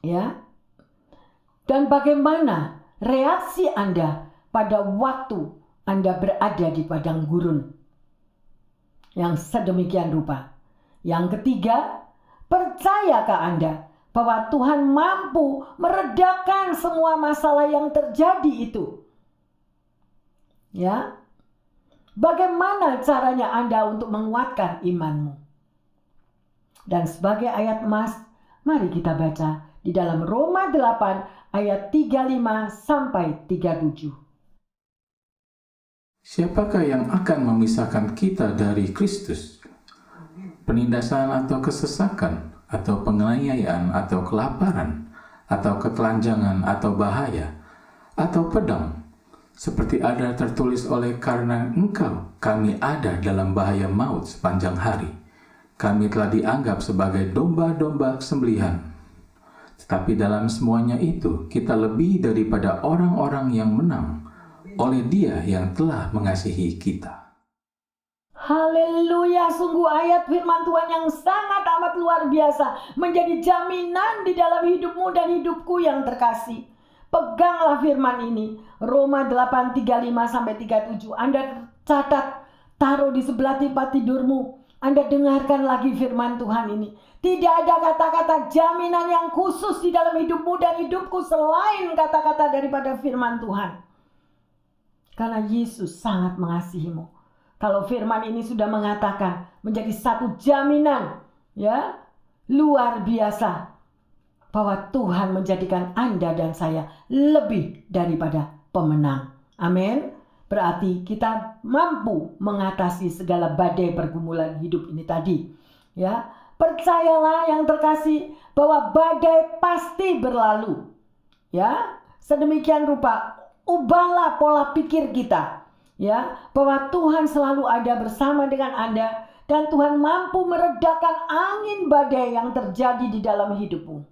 Ya. Dan bagaimana reaksi Anda pada waktu Anda berada di padang gurun yang sedemikian rupa? Yang ketiga, percayakah Anda bahwa Tuhan mampu meredakan semua masalah yang terjadi itu? Ya. Bagaimana caranya Anda untuk menguatkan imanmu? Dan sebagai ayat emas, mari kita baca di dalam Roma 8 ayat 35 sampai 37. Siapakah yang akan memisahkan kita dari Kristus? Penindasan atau kesesakan, atau penganiayaan, atau kelaparan, atau ketelanjangan, atau bahaya, atau pedang. Seperti ada tertulis, oleh karena engkau, kami ada dalam bahaya maut sepanjang hari. Kami telah dianggap sebagai domba-domba sembelihan. Tetapi dalam semuanya itu, kita lebih daripada orang-orang yang menang oleh Dia yang telah mengasihi kita. Haleluya, sungguh ayat firman Tuhan yang sangat amat luar biasa, menjadi jaminan di dalam hidupmu dan hidupku yang terkasih. Peganglah firman ini, Roma 8:35-37. Anda catat, taruh di sebelah tempat tidurmu. Anda dengarkan lagi firman Tuhan ini. Tidak ada kata-kata jaminan yang khusus di dalam hidupmu dan hidupku selain kata-kata daripada firman Tuhan. Karena Yesus sangat mengasihimu. Kalau firman ini sudah mengatakan, menjadi satu jaminan, ya, luar biasa, bahwa Tuhan menjadikan Anda dan saya lebih daripada pemenang. Amin. Berarti kita mampu mengatasi segala badai pergumulan hidup ini tadi. Ya, percayalah yang terkasih bahwa badai pasti berlalu. Ya, sedemikian rupa ubahlah pola pikir kita. Ya, bahwa Tuhan selalu ada bersama dengan Anda dan Tuhan mampu meredakan angin badai yang terjadi di dalam hidupmu.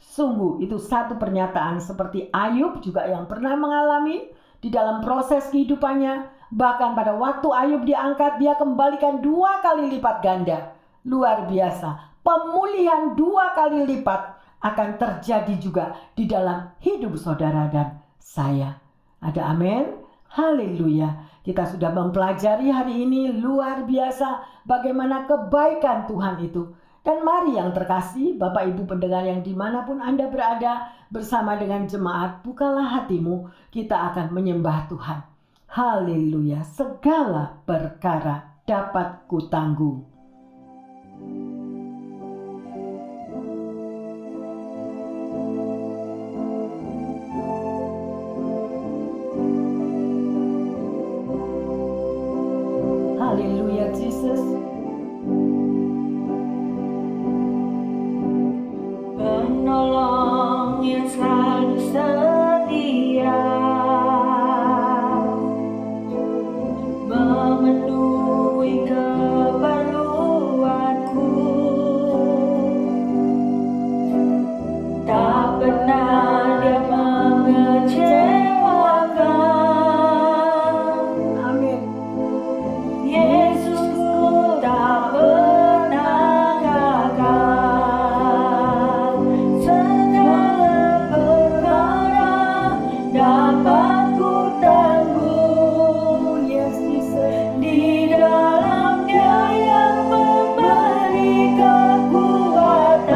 Sungguh itu satu pernyataan seperti Ayub juga yang pernah mengalami di dalam proses kehidupannya. Bahkan pada waktu Ayub diangkat, dia kembalikan 2 kali lipat ganda. Luar biasa. Pemulihan 2 kali lipat akan terjadi juga di dalam hidup saudara dan saya. Ada amin? Haleluya. Kita sudah mempelajari hari ini luar biasa bagaimana kebaikan Tuhan itu. Dan mari yang terkasih, Bapak Ibu pendengar yang dimanapun Anda berada, bersama dengan jemaat, bukalah hatimu, kita akan menyembah Tuhan. Haleluya, segala perkara dapat kutanggung. Haleluya, Jesus. Penolong yang selalu setia, memenuhi keperluanku, tak pernah Dia mengecewakan. Amin. Yesusku tak pernah gagal. Segala perkara dapat ku tanggung. Yes, Jesus. Di dalam Dia yang memberi kekuatan.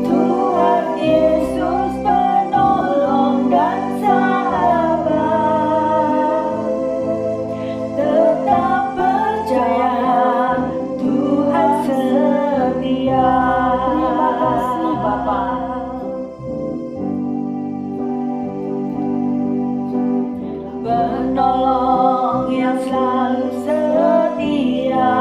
Tuhan Yesus penolong dan sahabat. Tetap percaya Tuhan setia. Terima kasih, Bapa. Penolong yang selalu setia.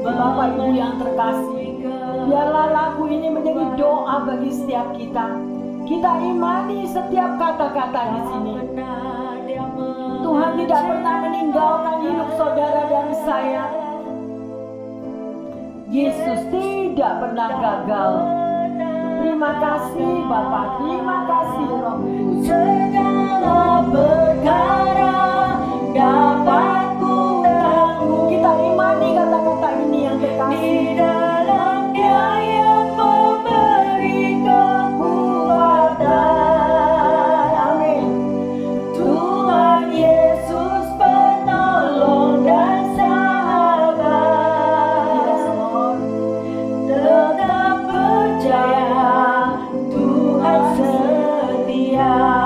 Bapak Ibu yang terkasih, biarlah lagu ini menjadi doa bagi setiap kita. Kita imani setiap kata-kata di sini. Tuhan tidak pernah meninggalkan hidup saudara dan saya. Yesus tidak pernah gagal. Terima kasih Bapak, terima kasih Roh Kudus. Segala perkara dapat ku tanggung. Kita imani kata-kata ini yang Di terkasih. dalam Dia yang memberi kekuatan. Amin. Tuhan Yesus penolong dan sahabat. Yes, Lord. Tetap percaya Tuhan setia.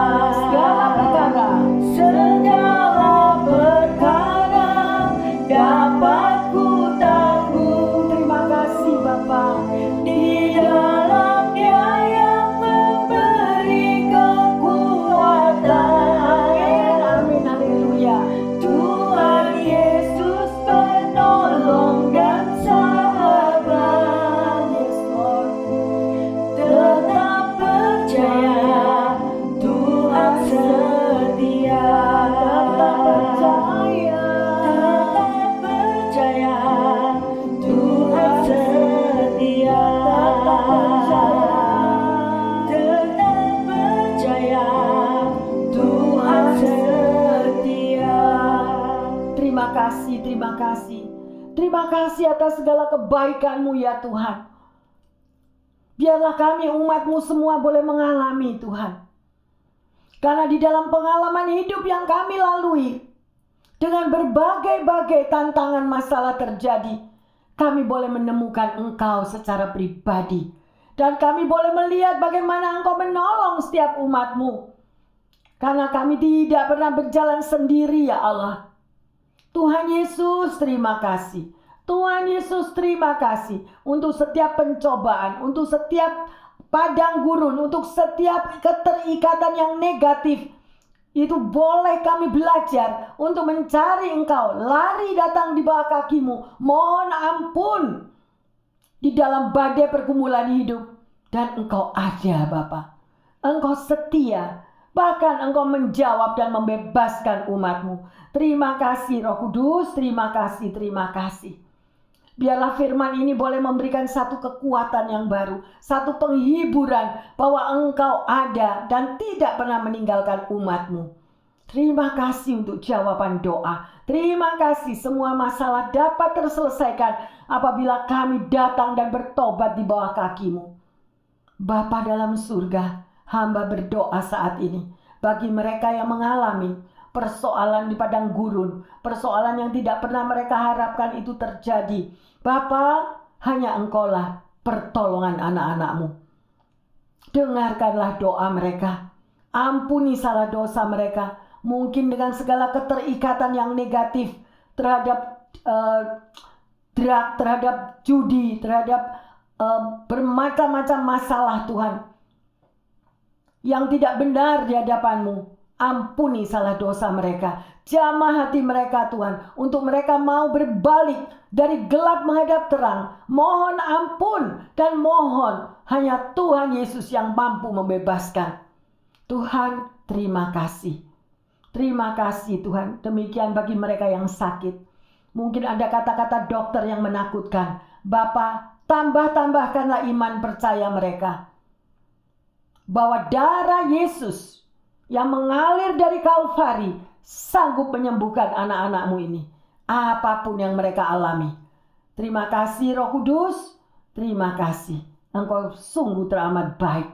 kasih. Terima kasih atas segala kebaikan-Mu ya Tuhan. Biarlah kami umat-Mu semua boleh mengalami Tuhan. Karena di dalam pengalaman hidup yang kami lalui, dengan berbagai-bagai tantangan masalah terjadi, kami boleh menemukan Engkau secara pribadi. Dan kami boleh melihat bagaimana Engkau menolong setiap umat-Mu. Karena kami tidak pernah berjalan sendiri ya Allah. Tuhan Yesus terima kasih. Tuhan Yesus terima kasih untuk setiap pencobaan, untuk setiap padang gurun, untuk setiap keterikatan yang negatif. Itu boleh kami belajar untuk mencari Engkau, lari datang di bawah kaki-Mu, mohon ampun di dalam badai pergumulan hidup. Dan Engkau ada Bapa, Engkau setia, bahkan Engkau menjawab dan membebaskan umat-Mu. Terima kasih Roh Kudus, terima kasih, terima kasih. Biarlah firman ini boleh memberikan satu kekuatan yang baru, satu penghiburan bahwa Engkau ada dan tidak pernah meninggalkan umat-Mu. Terima kasih untuk jawaban doa. Terima kasih semua masalah dapat terselesaikan apabila kami datang dan bertobat di bawah kaki-Mu. Bapa dalam surga, hamba berdoa saat ini bagi mereka yang mengalami persoalan di padang gurun, persoalan yang tidak pernah mereka harapkan itu terjadi. Bapa, hanya Engkaulah pertolongan anak-anak-Mu. Dengarkanlah doa mereka. Ampuni salah dosa mereka. Mungkin dengan segala keterikatan yang negatif terhadap drug, terhadap judi, terhadap bermacam-macam masalah Tuhan yang tidak benar di hadapan-Mu. Ampuni salah dosa mereka. Jamah hati mereka Tuhan, untuk mereka mau berbalik dari gelap menghadap terang. Mohon ampun dan mohon hanya Tuhan Yesus yang mampu membebaskan. Tuhan, terima kasih. Terima kasih Tuhan. Demikian bagi mereka yang sakit. Mungkin ada kata-kata dokter yang menakutkan. Bapa, tambahkanlah iman percaya mereka bahwa darah Yesus yang mengalir dari Kalvari sanggup menyembuhkan anak-anak-Mu ini, apapun yang mereka alami. Terima kasih Roh Kudus, terima kasih. Engkau sungguh teramat baik.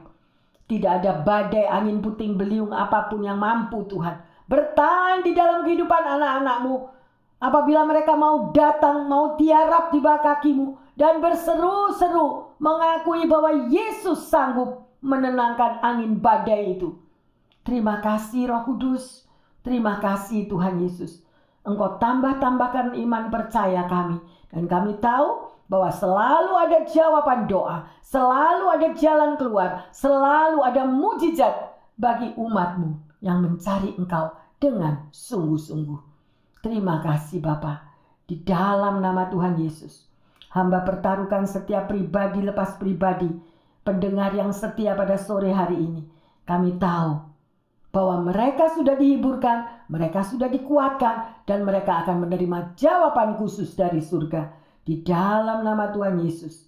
Tidak ada badai, angin puting beliung apapun yang mampu Tuhan bertahan di dalam kehidupan anak-anak-Mu. Apabila mereka mau datang, mau tiarap di bawah kaki-Mu dan berseru-seru mengakui bahwa Yesus sanggup menenangkan angin badai itu. Terima kasih Roh Kudus. Terima kasih Tuhan Yesus. Engkau tambahkan iman percaya kami. Dan kami tahu bahwa selalu ada jawaban doa. Selalu ada jalan keluar. Selalu ada mujizat bagi umat-Mu yang mencari Engkau dengan sungguh-sungguh. Terima kasih Bapa. Di dalam nama Tuhan Yesus, hamba pertaruhkan setiap pribadi lepas pribadi, pendengar yang setia pada sore hari ini. Kami tahu bahwa mereka sudah dihiburkan, mereka sudah dikuatkan, dan mereka akan menerima jawaban khusus dari surga. Di dalam nama Tuhan Yesus,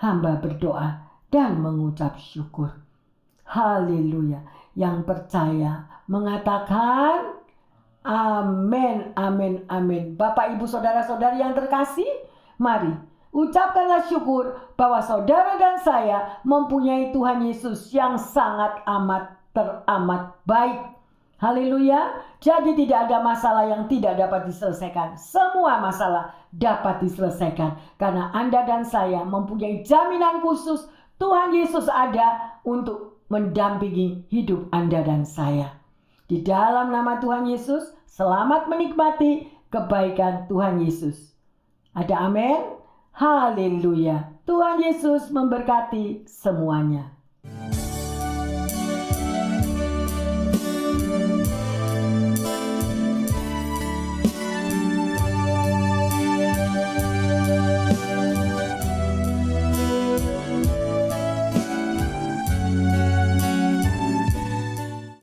hamba berdoa dan mengucap syukur. Haleluya. Yang percaya mengatakan amin, amin, amin. Bapak, Ibu, saudara-saudari yang terkasih, mari ucapkanlah syukur bahwa saudara dan saya mempunyai Tuhan Yesus yang sangat teramat baik. Haleluya. Jadi tidak ada masalah yang tidak dapat diselesaikan. Semua masalah dapat diselesaikan karena Anda dan saya mempunyai jaminan khusus. Tuhan Yesus ada untuk mendampingi hidup Anda dan saya. Di dalam nama Tuhan Yesus, selamat menikmati kebaikan Tuhan Yesus. Ada amin? Haleluya. Tuhan Yesus memberkati semuanya.